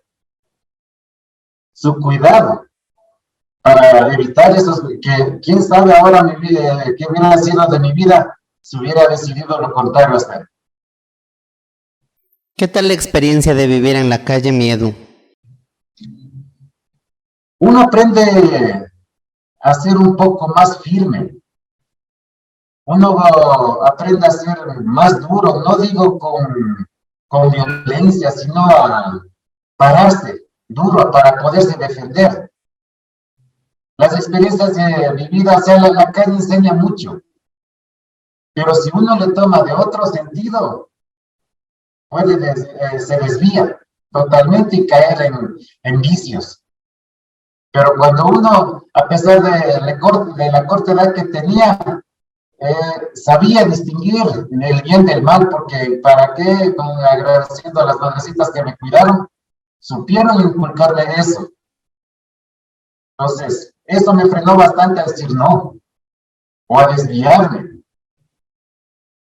su cuidado, para evitar esos, que quién sabe ahora mi vida, qué hubiera sido de mi vida si hubiera decidido lo contrario hacer. ¿Qué tal la experiencia de vivir en la calle, mi Edu? Uno aprende a ser un poco más firme. Uno aprende a ser más duro, no digo con violencia, sino a pararse duro para poderse defender. Las experiencias vividas en la calle enseñan mucho, pero si uno le toma de otro sentido, se desvía totalmente y caer en vicios. Pero cuando uno, a pesar de la corta edad que tenía, sabía distinguir el bien del mal, porque para qué, agradeciendo a las madrecitas que me cuidaron, supieron inculcarme eso. Entonces, eso me frenó bastante a decir no, o a desviarme.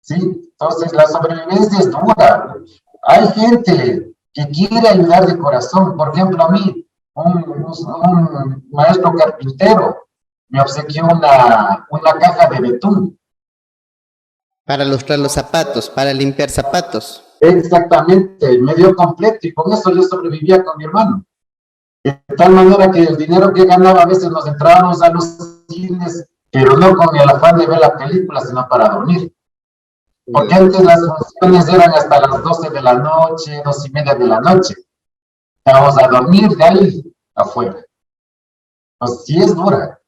Sí, entonces la sobrevivencia es dura. Hay gente que quiere ayudar de corazón. Por ejemplo, a mí, un maestro carpintero me obsequió una caja de betún. Para lustrar los zapatos, para limpiar zapatos. Exactamente, me dio completo y con eso yo sobrevivía con mi hermano. De tal manera que el dinero que ganaba a veces nos entrábamos a los cines, pero no con el afán de ver la película, sino para dormir. Porque antes las funciones eran hasta las 12 de la noche, 2:30 de la noche. Vamos a dormir de ahí afuera. Pues sí es dura,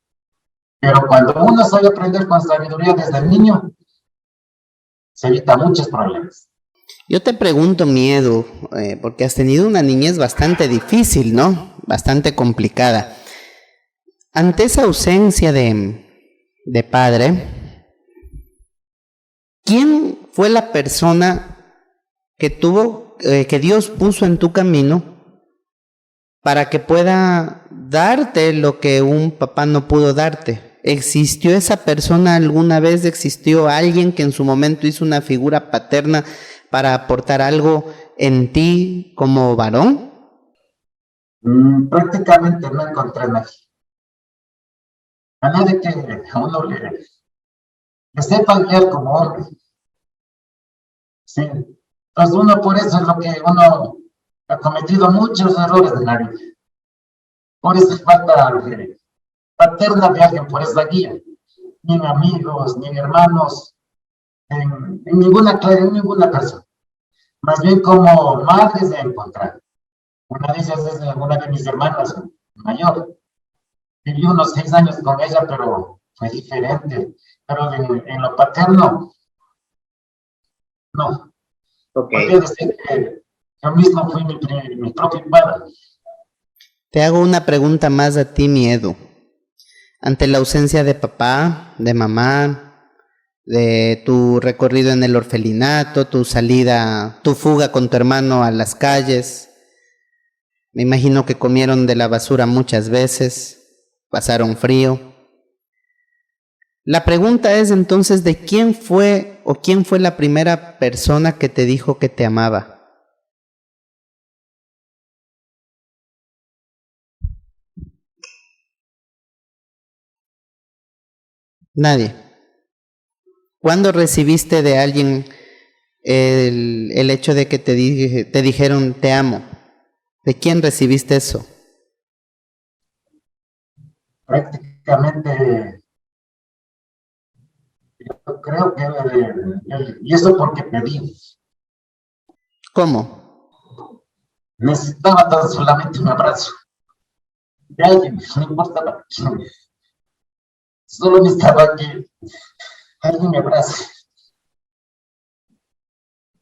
pero cuando uno sabe aprender con sabiduría desde niño, se evita muchos problemas. Yo te pregunto, Miedo, porque has tenido una niñez bastante difícil, ¿no? Bastante complicada. Ante esa ausencia de padre, ¿quién fue la persona que que Dios puso en tu camino para que pueda darte lo que un papá no pudo darte? ¿Existió esa persona alguna vez? ¿Existió alguien que en su momento hizo una figura paterna para aportar algo en ti como varón? Prácticamente no encontré a nadie. A nadie que a uno le sepa guiar como hombre. Sí. Entonces uno por eso es lo que uno ha cometido muchos errores en la vida. Por eso falta paterna de alguien, por esa guía. Ni en amigos, ni en hermanos, en ninguna persona. Más bien como madres de encontrar. Una de ellas es una de mis hermanas mayor. Viví unos 6 años con ella, pero fue diferente. Pero en lo paterno, no. Podría decir que yo mismo fui mi propio padre. Te hago una pregunta más a ti, Miedo. Ante la ausencia de papá, de mamá, de tu recorrido en el orfelinato, tu salida, tu fuga con tu hermano a las calles, me imagino que comieron de la basura muchas veces, pasaron frío. La pregunta es entonces, ¿de quién fue la primera persona que te dijo que te amaba? Nadie. ¿Cuándo recibiste de alguien el hecho de que te dijeron te amo? ¿De quién recibiste eso? Prácticamente, yo creo que, y eso porque pedí. ¿Cómo? Necesitaba tan solamente un abrazo de alguien, no importaba quién. Solo necesitaba que alguien me abrace,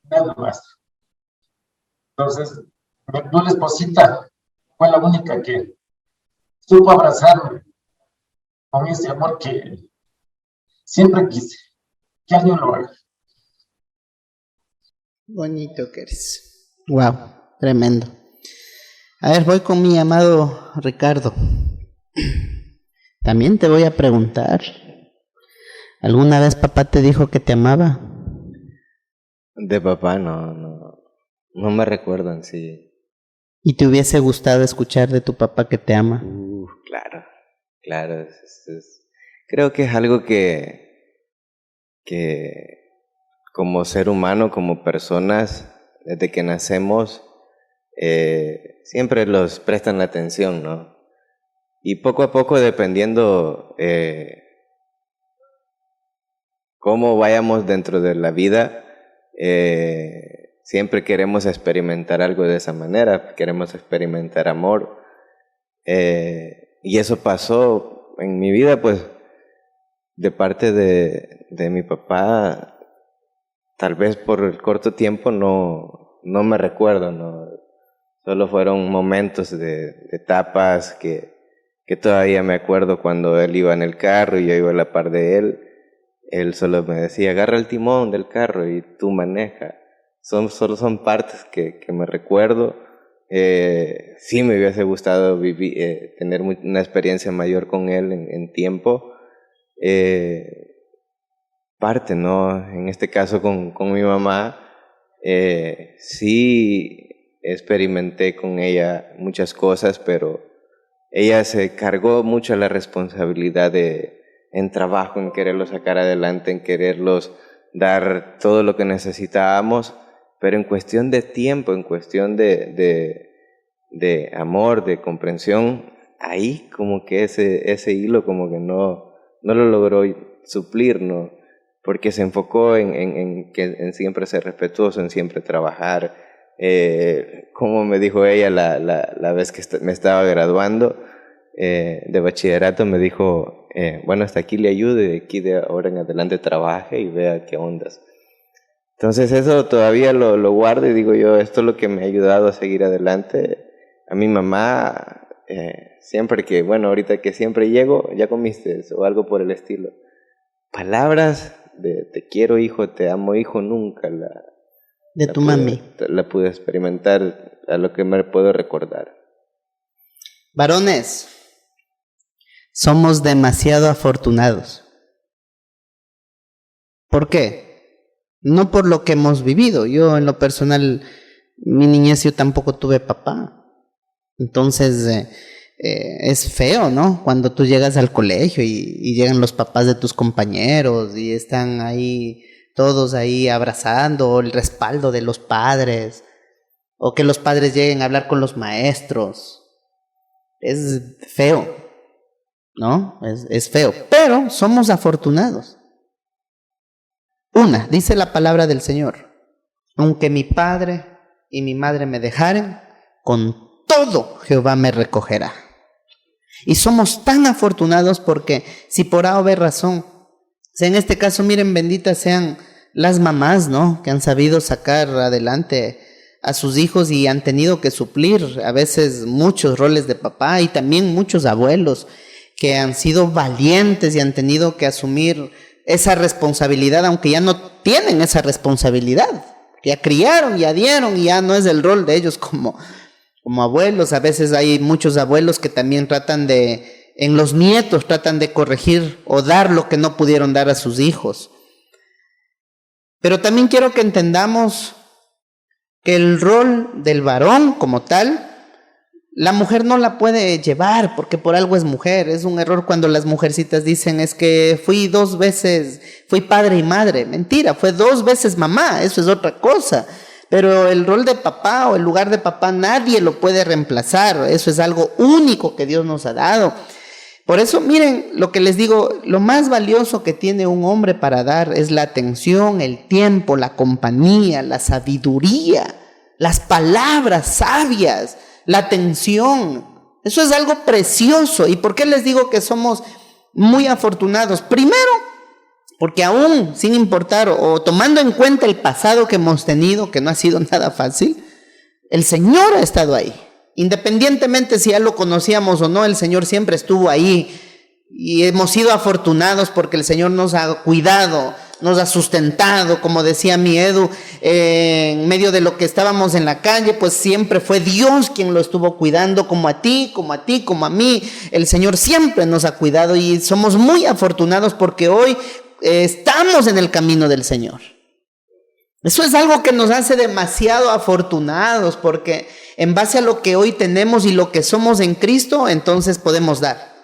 nada más. Entonces, mi actual esposita fue la única que supo abrazarme con ese amor que siempre quise, que alguien lo haga. Bonito que eres. Wow, tremendo. A ver, voy con mi amado Ricardo. También te voy a preguntar, ¿alguna vez papá te dijo que te amaba? De papá no me recuerdo en sí. ¿Y te hubiese gustado escuchar de tu papá que te ama? Claro. Creo que es algo que que como ser humano, como personas, desde que nacemos, siempre los prestan la atención, ¿no? Y poco a poco, dependiendo cómo vayamos dentro de la vida, siempre queremos experimentar algo de esa manera, queremos experimentar amor. Y eso pasó en mi vida, pues, de parte de mi papá. Tal vez por el corto tiempo no me recuerdo, ¿no? Solo fueron momentos de etapas que todavía me acuerdo cuando él iba en el carro y yo iba a la par de él. Él solo me decía, agarra el timón del carro y tú maneja. Solo son partes que me recuerdo. Sí me hubiese gustado tener una experiencia mayor con él en tiempo. Parte, ¿no? En este caso con mi mamá, sí experimenté con ella muchas cosas, pero ella se cargó mucho la responsabilidad en trabajo, en quererlos sacar adelante, en quererlos dar todo lo que necesitábamos, pero en cuestión de tiempo, en cuestión de amor, de comprensión, ahí como que ese hilo como que no lo logró suplir, ¿no? Porque se enfocó en siempre ser respetuoso, en siempre trabajar. Como me dijo ella la vez que me estaba graduando de bachillerato, me dijo, bueno, hasta aquí le ayude, de aquí de ahora en adelante trabaje y vea qué ondas. Entonces eso todavía lo guardo y digo yo, esto es lo que me ha ayudado a seguir adelante. A mi mamá, siempre que, bueno, ahorita que siempre llego, ya comiste o algo por el estilo. Palabras de te quiero hijo, te amo hijo, nunca de tu mami la pude experimentar, a lo que me puedo recordar. Varones, somos demasiado afortunados. ¿Por qué? No por lo que hemos vivido. Yo en lo personal, mi niñez yo tampoco tuve papá. Entonces es feo, ¿no? Cuando tú llegas al colegio y llegan los papás de tus compañeros y están ahí todos ahí abrazando, el respaldo de los padres, o que los padres lleguen a hablar con los maestros. Es feo, ¿no? Es feo, pero somos afortunados. Dice la palabra del Señor, aunque mi padre y mi madre me dejaren, con todo Jehová me recogerá. Y somos tan afortunados porque si por A o B razón, en este caso, miren, benditas sean las mamás, ¿no? Que han sabido sacar adelante a sus hijos y han tenido que suplir a veces muchos roles de papá, y también muchos abuelos que han sido valientes y han tenido que asumir esa responsabilidad, aunque ya no tienen esa responsabilidad. Ya criaron, ya dieron, y ya no es el rol de ellos como abuelos. A veces hay muchos abuelos que también en los nietos tratan de corregir o dar lo que no pudieron dar a sus hijos. Pero también quiero que entendamos que el rol del varón como tal, la mujer no la puede llevar porque por algo es mujer. Es un error cuando las mujercitas dicen, es que fui padre y madre. Mentira, fue 2 veces mamá, eso es otra cosa. Pero el rol de papá o el lugar de papá nadie lo puede reemplazar. Eso es algo único que Dios nos ha dado. Por eso, miren, lo que les digo, lo más valioso que tiene un hombre para dar es la atención, el tiempo, la compañía, la sabiduría, las palabras sabias, la atención. Eso es algo precioso. ¿Y por qué les digo que somos muy afortunados? Primero, porque aún sin importar o tomando en cuenta el pasado que hemos tenido, que no ha sido nada fácil, el Señor ha estado ahí. Independientemente si ya lo conocíamos o no, el Señor siempre estuvo ahí. Y hemos sido afortunados porque el Señor nos ha cuidado, nos ha sustentado. Como decía mi Edu, en medio de lo que estábamos en la calle, pues siempre fue Dios quien lo estuvo cuidando, como a ti, como a mí. El Señor siempre nos ha cuidado y somos muy afortunados porque hoy estamos en el camino del Señor. Eso es algo que nos hace demasiado afortunados, porque en base a lo que hoy tenemos y lo que somos en Cristo, entonces podemos dar.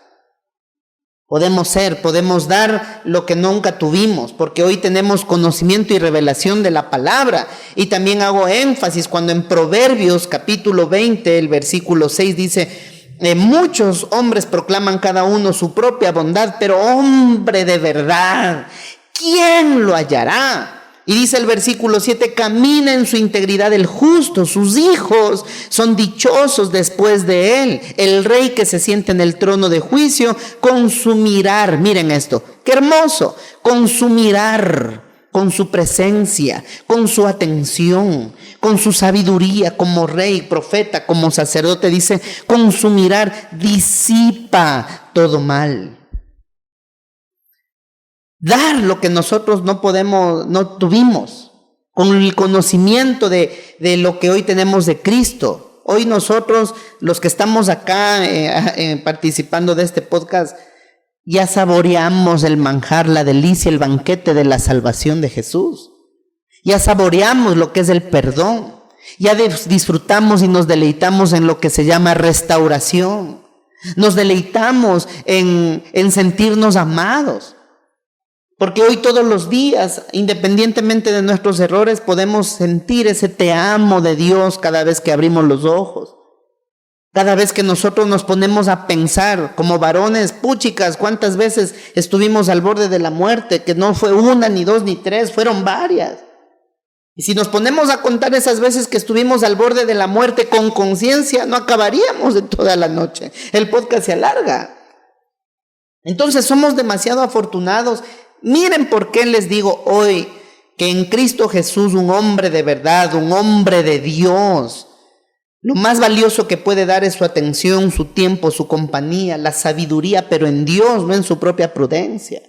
Podemos dar lo que nunca tuvimos, porque hoy tenemos conocimiento y revelación de la palabra. Y también hago énfasis cuando en Proverbios capítulo 20, el versículo 6 dice: muchos hombres proclaman cada uno su propia bondad, pero hombre de verdad, ¿quién lo hallará? Y dice el versículo 7, camina en su integridad el justo, sus hijos son dichosos después de él. El rey que se siente en el trono de juicio, con su mirar, miren esto, qué hermoso, con su mirar, con su presencia, con su atención, con su sabiduría como rey, profeta, como sacerdote, dice, con su mirar disipa todo mal. Dar lo que nosotros no tuvimos, con el conocimiento de lo que hoy tenemos de Cristo. Hoy nosotros, los que estamos acá participando de este podcast, ya saboreamos el manjar, la delicia, el banquete de la salvación de Jesús. Ya saboreamos lo que es el perdón. Ya disfrutamos y nos deleitamos en lo que se llama restauración. Nos deleitamos en sentirnos amados. Porque hoy todos los días, independientemente de nuestros errores, podemos sentir ese te amo de Dios cada vez que abrimos los ojos. Cada vez que nosotros nos ponemos a pensar como varones, puchicas, cuántas veces estuvimos al borde de la muerte, que no fue una, ni dos, ni tres, fueron varias. Y si nos ponemos a contar esas veces que estuvimos al borde de la muerte con conciencia, no acabaríamos de toda la noche. El podcast se alarga. Entonces somos demasiado afortunados. Miren por qué les digo hoy que en Cristo Jesús, un hombre de verdad, un hombre de Dios, lo más valioso que puede dar es su atención, su tiempo, su compañía, la sabiduría, pero en Dios, no en su propia prudencia.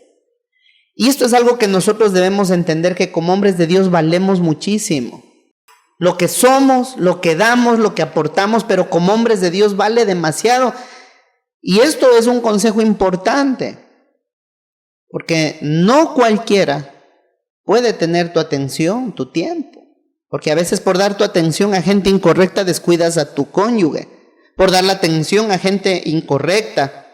Y esto es algo que nosotros debemos entender, que como hombres de Dios valemos muchísimo. Lo que somos, lo que damos, lo que aportamos, pero como hombres de Dios vale demasiado. Y esto es un consejo importante. Porque no cualquiera puede tener tu atención, tu tiempo. Porque a veces por dar tu atención a gente incorrecta descuidas a tu cónyuge. Por dar la atención a gente incorrecta,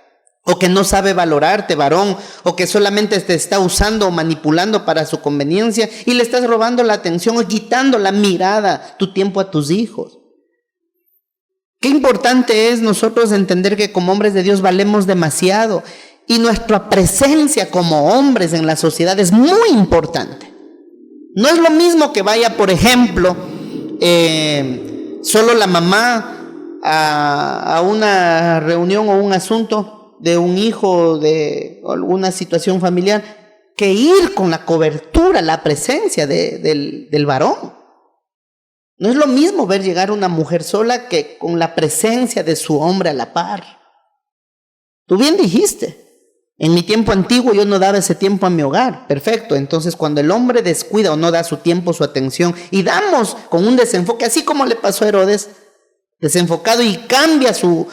o que no sabe valorarte, varón, o que solamente te está usando o manipulando para su conveniencia, y le estás robando la atención o quitando la mirada, tu tiempo a tus hijos. Qué importante es nosotros entender que como hombres de Dios valemos demasiado. Y nuestra presencia como hombres en la sociedad es muy importante. No es lo mismo que vaya, por ejemplo, solo la mamá a una reunión o un asunto de un hijo, de alguna situación familiar, que ir con la cobertura, la presencia del varón. No es lo mismo ver llegar una mujer sola que con la presencia de su hombre a la par. Tú bien dijiste. En mi tiempo antiguo yo no daba ese tiempo a mi hogar. Perfecto. Entonces cuando el hombre descuida o no da su tiempo, su atención, y damos con un desenfoque, así como le pasó a Herodes, desenfocado, y cambia su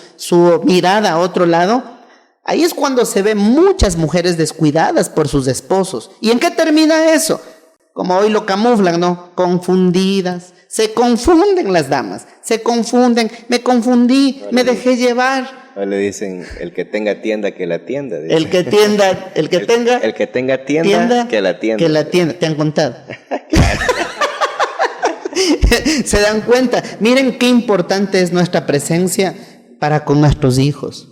mirada a otro lado, ahí es cuando se ven muchas mujeres descuidadas por sus esposos. ¿Y en qué termina eso? Como hoy lo camuflan, ¿no? Confundidas. Se confunden las damas. Se confunden. Me confundí, me dejé llevar. O le dicen, el que tenga tienda, que la atienda. Dicen. El que tenga tienda, que la atienda. Que la atienda, te han contado. Se dan cuenta. Miren qué importante es nuestra presencia para con nuestros hijos.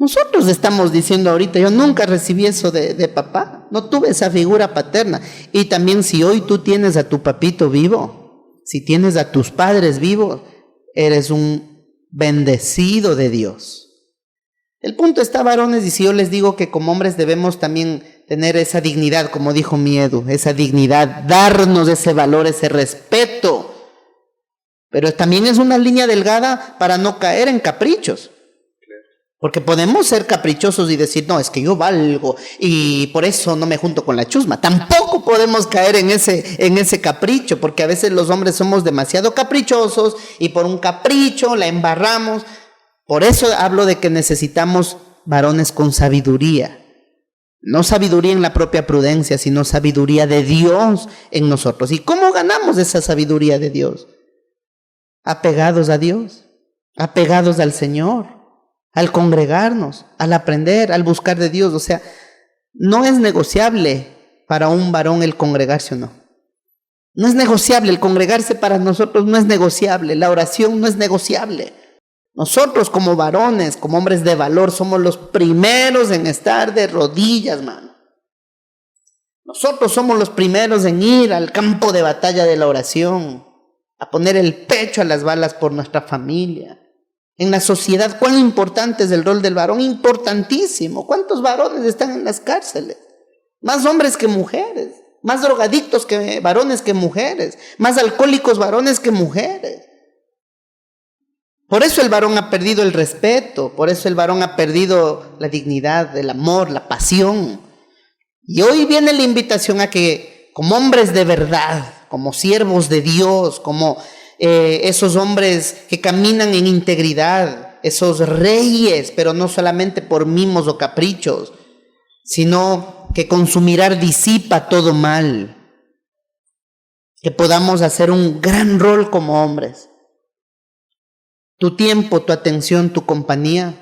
Nosotros estamos diciendo ahorita, yo nunca recibí eso de papá. No tuve esa figura paterna. Y también si hoy tú tienes a tu papito vivo, si tienes a tus padres vivos, eres un bendecido de Dios. El punto está, varones, y si yo les digo que como hombres debemos también tener esa dignidad, como dijo mi Edu, esa dignidad, darnos ese valor, ese respeto, pero también es una línea delgada para no caer en caprichos. Porque podemos ser caprichosos y decir, no, es que yo valgo y por eso no me junto con la chusma. Tampoco podemos caer en ese capricho, porque a veces los hombres somos demasiado caprichosos y por un capricho la embarramos. Por eso hablo de que necesitamos varones con sabiduría. No sabiduría en la propia prudencia, sino sabiduría de Dios en nosotros. ¿Y cómo ganamos esa sabiduría de Dios? Apegados a Dios, apegados al Señor, al congregarnos, al aprender, al buscar de Dios. O sea, no es negociable para un varón el congregarse o no. No es negociable, el congregarse para nosotros no es negociable, la oración no es negociable. Nosotros como varones, como hombres de valor, somos los primeros en estar de rodillas, mano. Nosotros somos los primeros en ir al campo de batalla de la oración, a poner el pecho a las balas por nuestra familia. En la sociedad, ¿cuán importante es el rol del varón? Importantísimo. ¿Cuántos varones están en las cárceles? Más hombres que mujeres, más drogadictos que varones que mujeres, más alcohólicos varones que mujeres. Por eso el varón ha perdido el respeto, por eso el varón ha perdido la dignidad, el amor, la pasión. Y hoy viene la invitación a que, como hombres de verdad, como siervos de Dios, como esos hombres que caminan en integridad, esos reyes, pero no solamente por mimos o caprichos, sino que con su mirar disipa todo mal, que podamos hacer un gran rol como hombres. Tu tiempo, tu atención, tu compañía,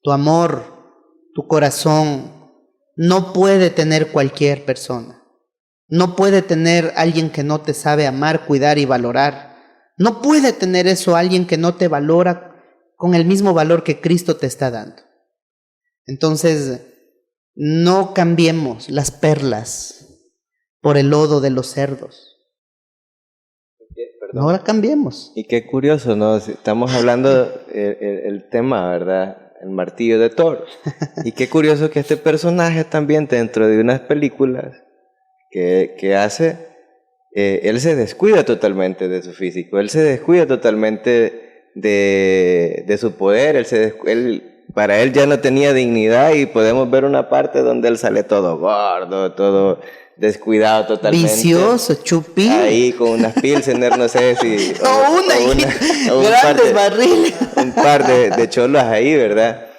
tu amor, tu corazón, no puede tener cualquier persona. No puede tener alguien que no te sabe amar, cuidar y valorar. No puede tener eso alguien que no te valora con el mismo valor que Cristo te está dando. Entonces, no cambiemos las perlas por el lodo de los cerdos. No la cambiemos. Y qué curioso, ¿no? Estamos hablando el tema, ¿verdad? El martillo de Thor. Y qué curioso que este personaje también dentro de unas películas que hace, él se descuida totalmente de su físico, él se descuida totalmente de su poder, para él ya no tenía dignidad y podemos ver una parte donde él sale todo gordo, todo descuidado totalmente. Vicioso, chupín. Ahí con unas pilsener, no sé si... grandes barriles. Un par de cholos ahí, ¿verdad?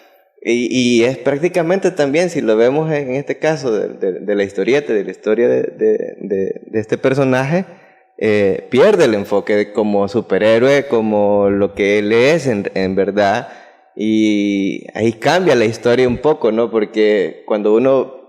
Y es prácticamente también, si lo vemos en este caso de la historieta, de la historia de este personaje, pierde el enfoque como superhéroe, como lo que él es en verdad, y ahí cambia la historia un poco, ¿no? Porque cuando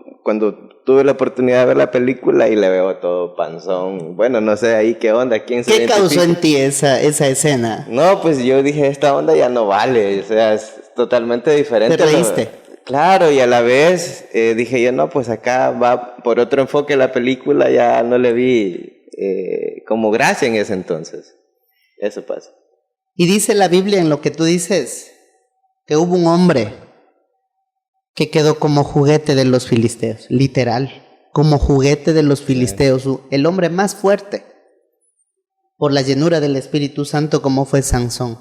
tuve la oportunidad de ver la película y le veo todo panzón, bueno, no sé ahí qué onda, quién se identifica. ¿Qué causó en ti esa escena? No, pues yo dije, esta onda ya no vale, o sea, es totalmente diferente. ¿Te reíste? Claro, y a la vez dije yo, no, pues acá va por otro enfoque la película, ya no le vi como gracia en ese entonces. Eso pasa. Y dice la Biblia en lo que tú dices, que hubo un hombre que quedó como juguete de los filisteos, literal, como juguete de los filisteos, el hombre más fuerte, por la llenura del Espíritu Santo como fue Sansón.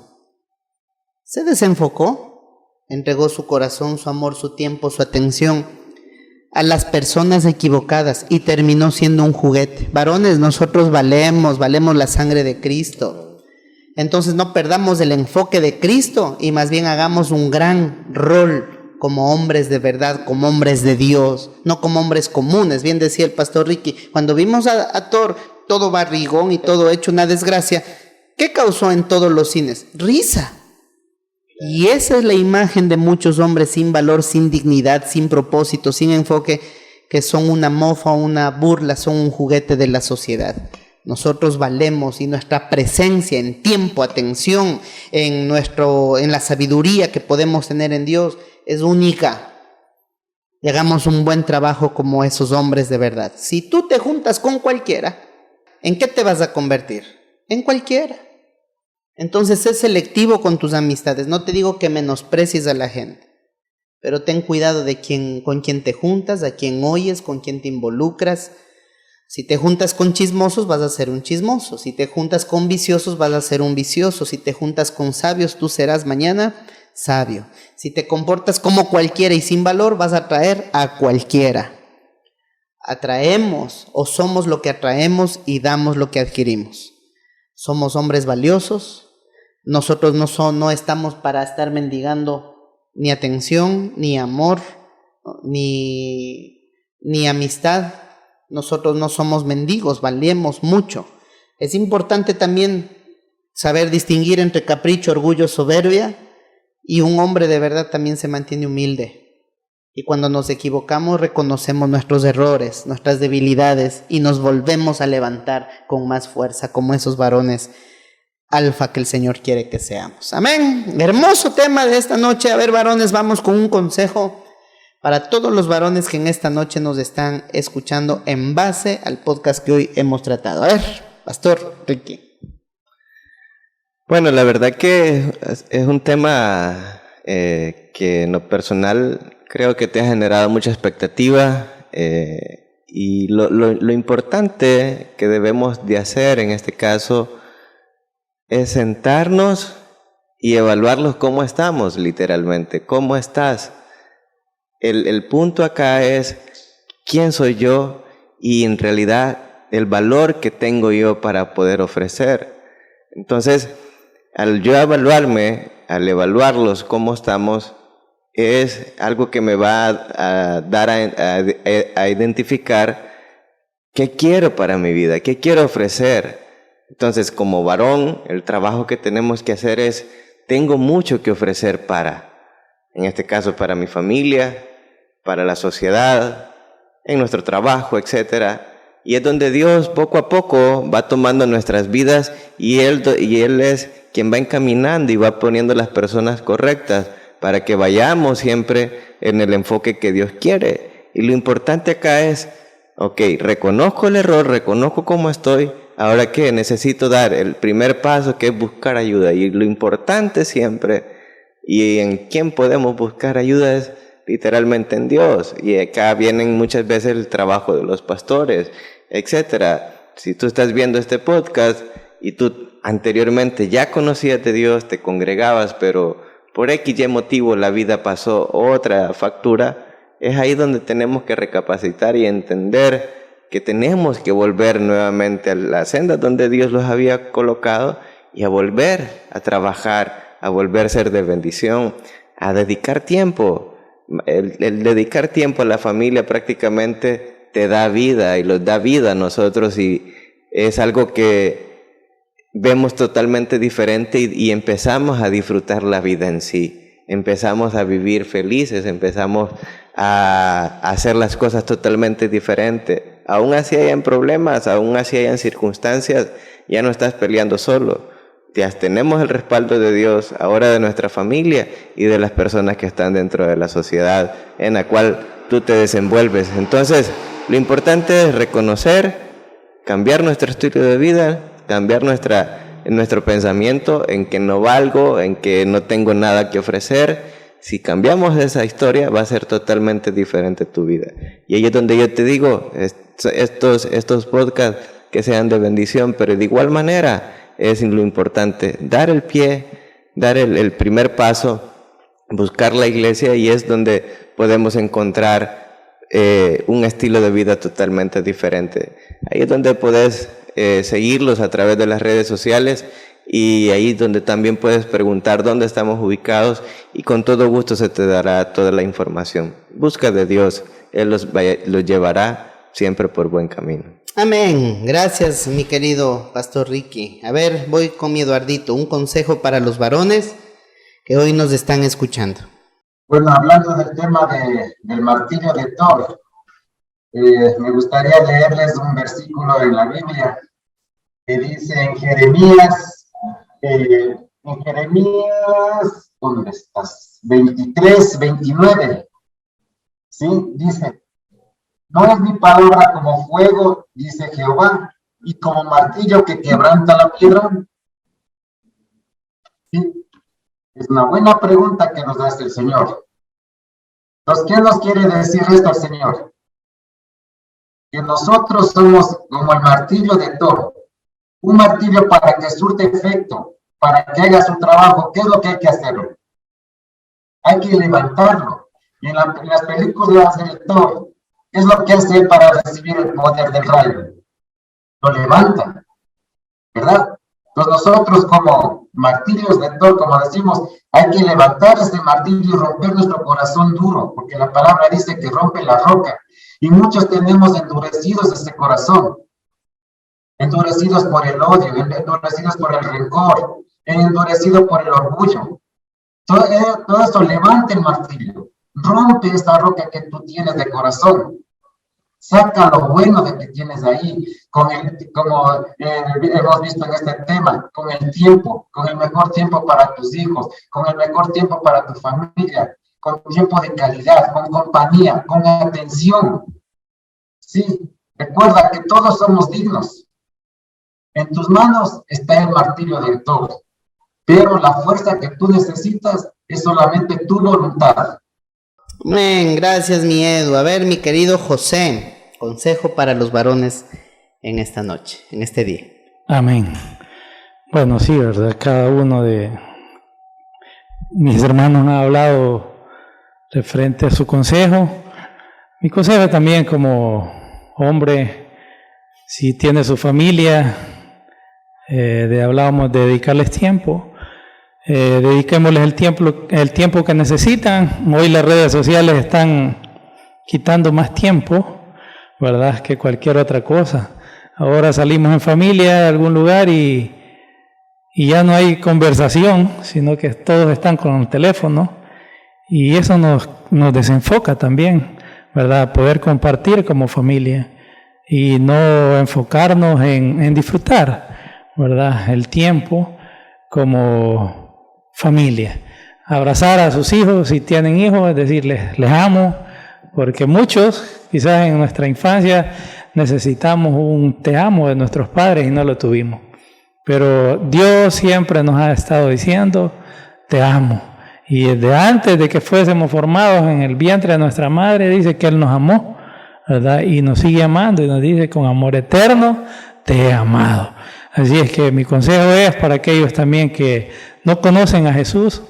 Se desenfocó, entregó su corazón, su amor, su tiempo, su atención a las personas equivocadas y terminó siendo un juguete. Varones, nosotros valemos la sangre de Cristo. Entonces no perdamos el enfoque de Cristo y más bien hagamos un gran rol como hombres de verdad, como hombres de Dios, no como hombres comunes. Bien decía el pastor Ricky, cuando vimos a Thor todo barrigón y todo hecho una desgracia, ¿qué causó en todos los cines? Risa. Y esa es la imagen de muchos hombres sin valor, sin dignidad, sin propósito, sin enfoque, que son una mofa, una burla, son un juguete de la sociedad. Nosotros valemos y nuestra presencia en tiempo, atención, en la sabiduría que podemos tener en Dios es única. Y hagamos un buen trabajo como esos hombres de verdad. Si tú te juntas con cualquiera, ¿en qué te vas a convertir? En cualquiera. Entonces, sé selectivo con tus amistades. No te digo que menosprecies a la gente, pero ten cuidado de con quién te juntas, a quién oyes, con quién te involucras. Si te juntas con chismosos, vas a ser un chismoso. Si te juntas con viciosos, vas a ser un vicioso. Si te juntas con sabios, tú serás mañana sabio. Si te comportas como cualquiera y sin valor, vas a atraer a cualquiera. Atraemos o somos lo que atraemos y damos lo que adquirimos. Somos hombres valiosos. Nosotros no estamos para estar mendigando ni atención, ni amor, ni amistad. Nosotros no somos mendigos, valemos mucho. Es importante también saber distinguir entre capricho, orgullo, soberbia Y un hombre de verdad también se mantiene humilde. Y cuando nos equivocamos reconocemos nuestros errores, nuestras debilidades y nos volvemos a levantar con más fuerza como esos varones alfa que el Señor quiere que seamos. Amén. Hermoso tema de esta noche. A ver, varones, vamos con un consejo para todos los varones que en esta noche nos están escuchando en base al podcast que hoy hemos tratado. A ver, Pastor Ricky. Bueno, la verdad que es un tema que en lo personal creo que te ha generado mucha expectativa, y lo importante que debemos de hacer en este caso es sentarnos y evaluarlos cómo estamos, literalmente, cómo estás. El punto acá es quién soy yo y en realidad el valor que tengo yo para poder ofrecer. Entonces, al yo evaluarme, al evaluarlos cómo estamos, es algo que me va a dar a identificar qué quiero para mi vida, qué quiero ofrecer. Entonces, como varón, el trabajo que tenemos que hacer es, tengo mucho que ofrecer en este caso, para mi familia, para la sociedad, en nuestro trabajo, etcétera. Y es donde Dios poco a poco va tomando nuestras vidas y Él es quien va encaminando y va poniendo las personas correctas para que vayamos siempre en el enfoque que Dios quiere. Y lo importante acá es, ok, reconozco el error, reconozco cómo estoy, ahora que necesito dar el primer paso, que es buscar ayuda. Y lo importante siempre, y en quién podemos buscar ayuda, es literalmente en Dios. Y acá vienen muchas veces el trabajo de los pastores, etcétera. Si tú estás viendo este podcast y tú anteriormente ya conocías de Dios, te congregabas, pero por X y motivo la vida pasó otra factura, es ahí donde tenemos que recapacitar y entender que tenemos que volver nuevamente a la senda donde Dios los había colocado y a volver a trabajar, a volver a ser de bendición, a dedicar tiempo. El dedicar tiempo a la familia prácticamente te da vida y los da vida a nosotros, y es algo que vemos totalmente diferente y empezamos a disfrutar la vida en sí. Empezamos a vivir felices, empezamos a hacer las cosas totalmente diferentes. Aún así hayan problemas, aún así hayan circunstancias, ya no estás peleando solo. Ya tenemos el respaldo de Dios, ahora de nuestra familia y de las personas que están dentro de la sociedad en la cual tú te desenvuelves. Entonces, lo importante es reconocer, cambiar nuestro estilo de vida, cambiar nuestro pensamiento en que no valgo, en que no tengo nada que ofrecer. Si cambiamos esa historia, va a ser totalmente diferente tu vida. Y ahí es donde yo te digo, estos podcasts que sean de bendición, pero de igual manera es lo importante, dar el pie, dar el primer paso, buscar la iglesia, y es donde podemos encontrar un estilo de vida totalmente diferente. Ahí es donde puedes seguirlos a través de las redes sociales, y ahí es donde también puedes preguntar dónde estamos ubicados, y con todo gusto se te dará toda la información. Busca de Dios, Él los llevará siempre por buen camino. Amén. Gracias, mi querido Pastor Ricky. A ver, voy con mi Eduardito. Un consejo para los varones que hoy nos están escuchando. Bueno, hablando del tema del martillo de Thor, me gustaría leerles un versículo en la Biblia que dice en Jeremías, ¿dónde estás? 23, 29, ¿sí? Dice, no es mi palabra como fuego, dice Jehová, y como martillo que quebranta la piedra. ¿Sí? Es una buena pregunta que nos hace el Señor. Entonces, ¿qué nos quiere decir esto el Señor? Que nosotros somos como el martillo de Thor, un martillo para que surte efecto, para que haga su trabajo. ¿Qué es lo que hay que hacer? Hay que levantarlo. Y en las películas del Thor, ¿qué es lo que hace para recibir el poder del rayo? Lo levanta, ¿verdad? Entonces nosotros como martillos de Thor, como decimos, hay que levantar ese martillo y romper nuestro corazón duro, porque la palabra dice que rompe la roca. Y muchos tenemos endurecidos ese corazón, endurecidos por el odio, endurecidos por el rencor, endurecidos por el orgullo. Todo eso levanta el martillo, rompe esa roca que tú tienes de corazón, saca lo bueno de que tienes ahí, como hemos visto en este tema, con el tiempo, con el mejor tiempo para tus hijos, con el mejor tiempo para tu familia, con tiempo de calidad, con compañía, con atención. Sí, recuerda que todos somos dignos. En tus manos está el martillo del todo, pero la fuerza que tú necesitas es solamente tu voluntad. Amén, gracias mi Edu. A ver, mi querido José, consejo para los varones en esta noche, en este día. Amén. Bueno, sí, ¿verdad? Cada uno de mis hermanos ha hablado referente a su consejo. Mi consejo también como hombre, si tiene su familia, hablábamos de dedicarles tiempo. Dediquémosles el tiempo que necesitan. Hoy las redes sociales están quitando más tiempo, ¿verdad?, que cualquier otra cosa. Ahora salimos en familia a algún lugar y ya no hay conversación, sino que todos están con el teléfono, y eso nos desenfoca también, ¿verdad?, poder compartir como familia y no enfocarnos en disfrutar, ¿verdad?, el tiempo como familia. Abrazar a sus hijos si tienen hijos, es decirles, les amo, porque muchos quizás en nuestra infancia necesitamos un te amo de nuestros padres y no lo tuvimos. Pero Dios siempre nos ha estado diciendo, te amo. Y desde antes de que fuésemos formados en el vientre de nuestra madre, dice que Él nos amó, ¿verdad? Y nos sigue amando y nos dice, con amor eterno te he amado. Así es que mi consejo es para aquellos también que no conocen a Jesús,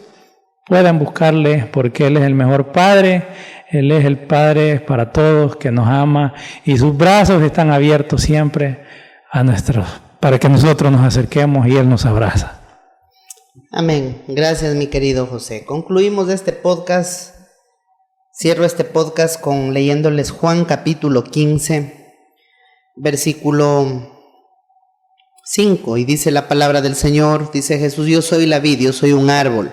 puedan buscarle, porque Él es el mejor Padre. Él es el Padre para todos, que nos ama, y sus brazos están abiertos siempre para que nosotros nos acerquemos y Él nos abraza. Amén. Gracias, mi querido José. Concluimos este podcast. Cierro este podcast leyéndoles Juan capítulo 15, versículo 5, y dice la palabra del Señor, dice Jesús, yo soy la vid, yo soy un árbol.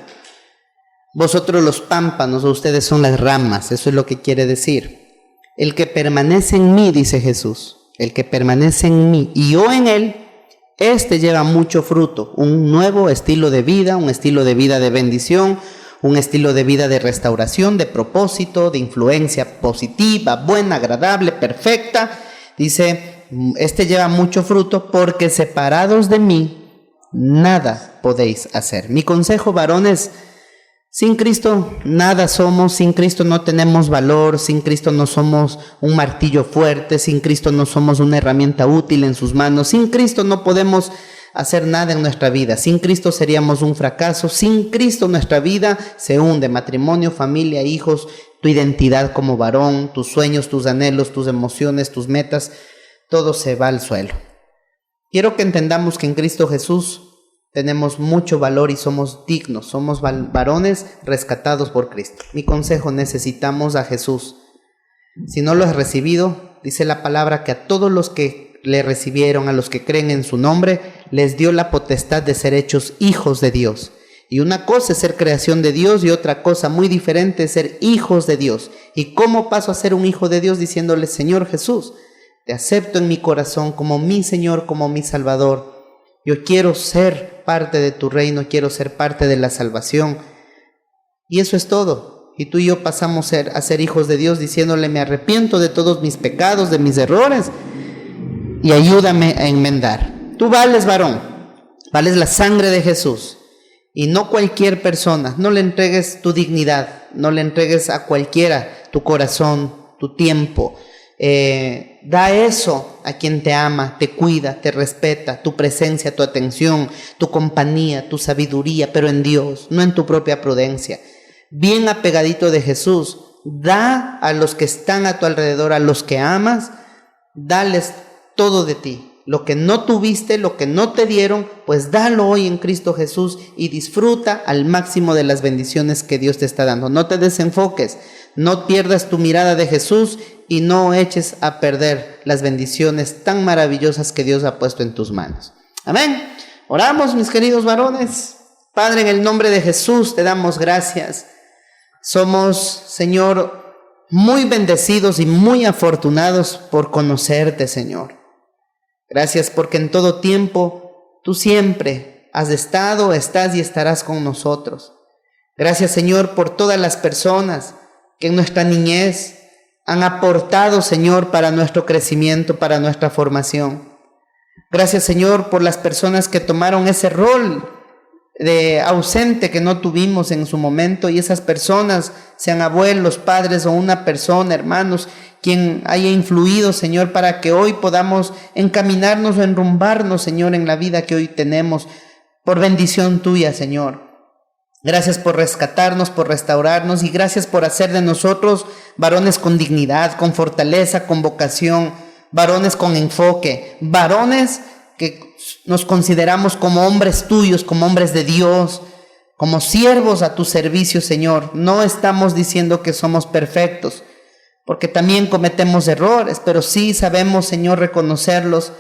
Vosotros los pámpanos, o ustedes son las ramas, eso es lo que quiere decir. El que permanece en mí, dice Jesús, el que permanece en mí y yo en él, este lleva mucho fruto, un nuevo estilo de vida, un estilo de vida de bendición, un estilo de vida de restauración, de propósito, de influencia positiva, buena, agradable, perfecta. Dice, este lleva mucho fruto porque separados de mí, nada podéis hacer. Mi consejo, varones, sin Cristo nada somos, sin Cristo no tenemos valor, sin Cristo no somos un martillo fuerte, sin Cristo no somos una herramienta útil en sus manos, sin Cristo no podemos hacer nada en nuestra vida, sin Cristo seríamos un fracaso, sin Cristo nuestra vida se hunde, matrimonio, familia, hijos, tu identidad como varón, tus sueños, tus anhelos, tus emociones, tus metas, todo se va al suelo. Quiero que entendamos que en Cristo Jesús tenemos mucho valor y somos dignos, somos varones rescatados por Cristo. Mi consejo, necesitamos a Jesús. Si no lo has recibido, dice la palabra que a todos los que le recibieron, a los que creen en su nombre, les dio la potestad de ser hechos hijos de Dios. Y una cosa es ser creación de Dios y otra cosa muy diferente es ser hijos de Dios. ¿Y cómo paso a ser un hijo de Dios? Diciéndole, Señor Jesús, te acepto en mi corazón como mi Señor, como mi Salvador. Yo quiero ser parte de tu reino, quiero ser parte de la salvación. Y eso es todo. Y tú y yo pasamos a ser hijos de Dios diciéndole, me arrepiento de todos mis pecados, de mis errores, y ayúdame a enmendar. Tú vales, varón, vales la sangre de Jesús. Y no cualquier persona, no le entregues tu dignidad, no le entregues a cualquiera tu corazón, tu tiempo. Da eso a quien te ama, te cuida, te respeta, tu presencia, tu atención, tu compañía, tu sabiduría, pero en Dios, no en tu propia prudencia. Bien apegadito de Jesús, da a los que están a tu alrededor, a los que amas, dales todo de ti. Lo que no tuviste, lo que no te dieron, pues dalo hoy en Cristo Jesús y disfruta al máximo de las bendiciones que Dios te está dando. No te desenfoques, no pierdas tu mirada de Jesús y no eches a perder las bendiciones tan maravillosas que Dios ha puesto en tus manos. Amén. Oramos, mis queridos varones. Padre, en el nombre de Jesús te damos gracias. Somos, Señor, muy bendecidos y muy afortunados por conocerte, Señor. Gracias porque en todo tiempo tú siempre has estado, estás y estarás con nosotros. Gracias, Señor, por todas las personas que en nuestra niñez han aportado, Señor, para nuestro crecimiento, para nuestra formación. Gracias, Señor, por las personas que tomaron ese rol de ausente que no tuvimos en su momento, y esas personas, sean abuelos, padres o una persona, hermanos, quien haya influido, Señor, para que hoy podamos encaminarnos o enrumbarnos, Señor, en la vida que hoy tenemos, por bendición tuya, Señor. Gracias por rescatarnos, por restaurarnos, y gracias por hacer de nosotros varones con dignidad, con fortaleza, con vocación, varones con enfoque, varones que nos consideramos como hombres tuyos, como hombres de Dios, como siervos a tu servicio, Señor. No estamos diciendo que somos perfectos, porque también cometemos errores, pero sí sabemos, Señor, reconocerlos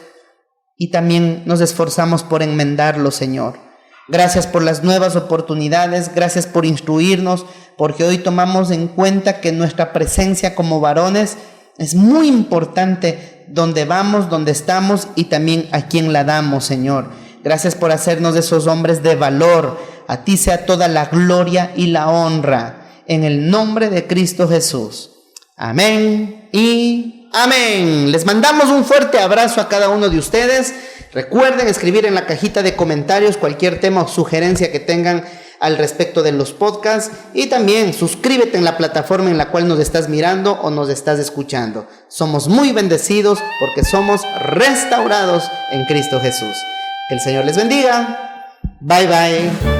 y también nos esforzamos por enmendarlos, Señor. Gracias por las nuevas oportunidades, gracias por instruirnos, porque hoy tomamos en cuenta que nuestra presencia como varones es muy importante donde vamos, donde estamos y también a quien la damos, Señor. Gracias por hacernos de esos hombres de valor. A ti sea toda la gloria y la honra, en el nombre de Cristo Jesús. Amén y amén. Les mandamos un fuerte abrazo a cada uno de ustedes. Recuerden escribir en la cajita de comentarios cualquier tema o sugerencia que tengan al respecto de los podcasts, y también suscríbete en la plataforma en la cual nos estás mirando o nos estás escuchando. Somos muy bendecidos porque somos restaurados en Cristo Jesús. Que el Señor les bendiga. Bye bye.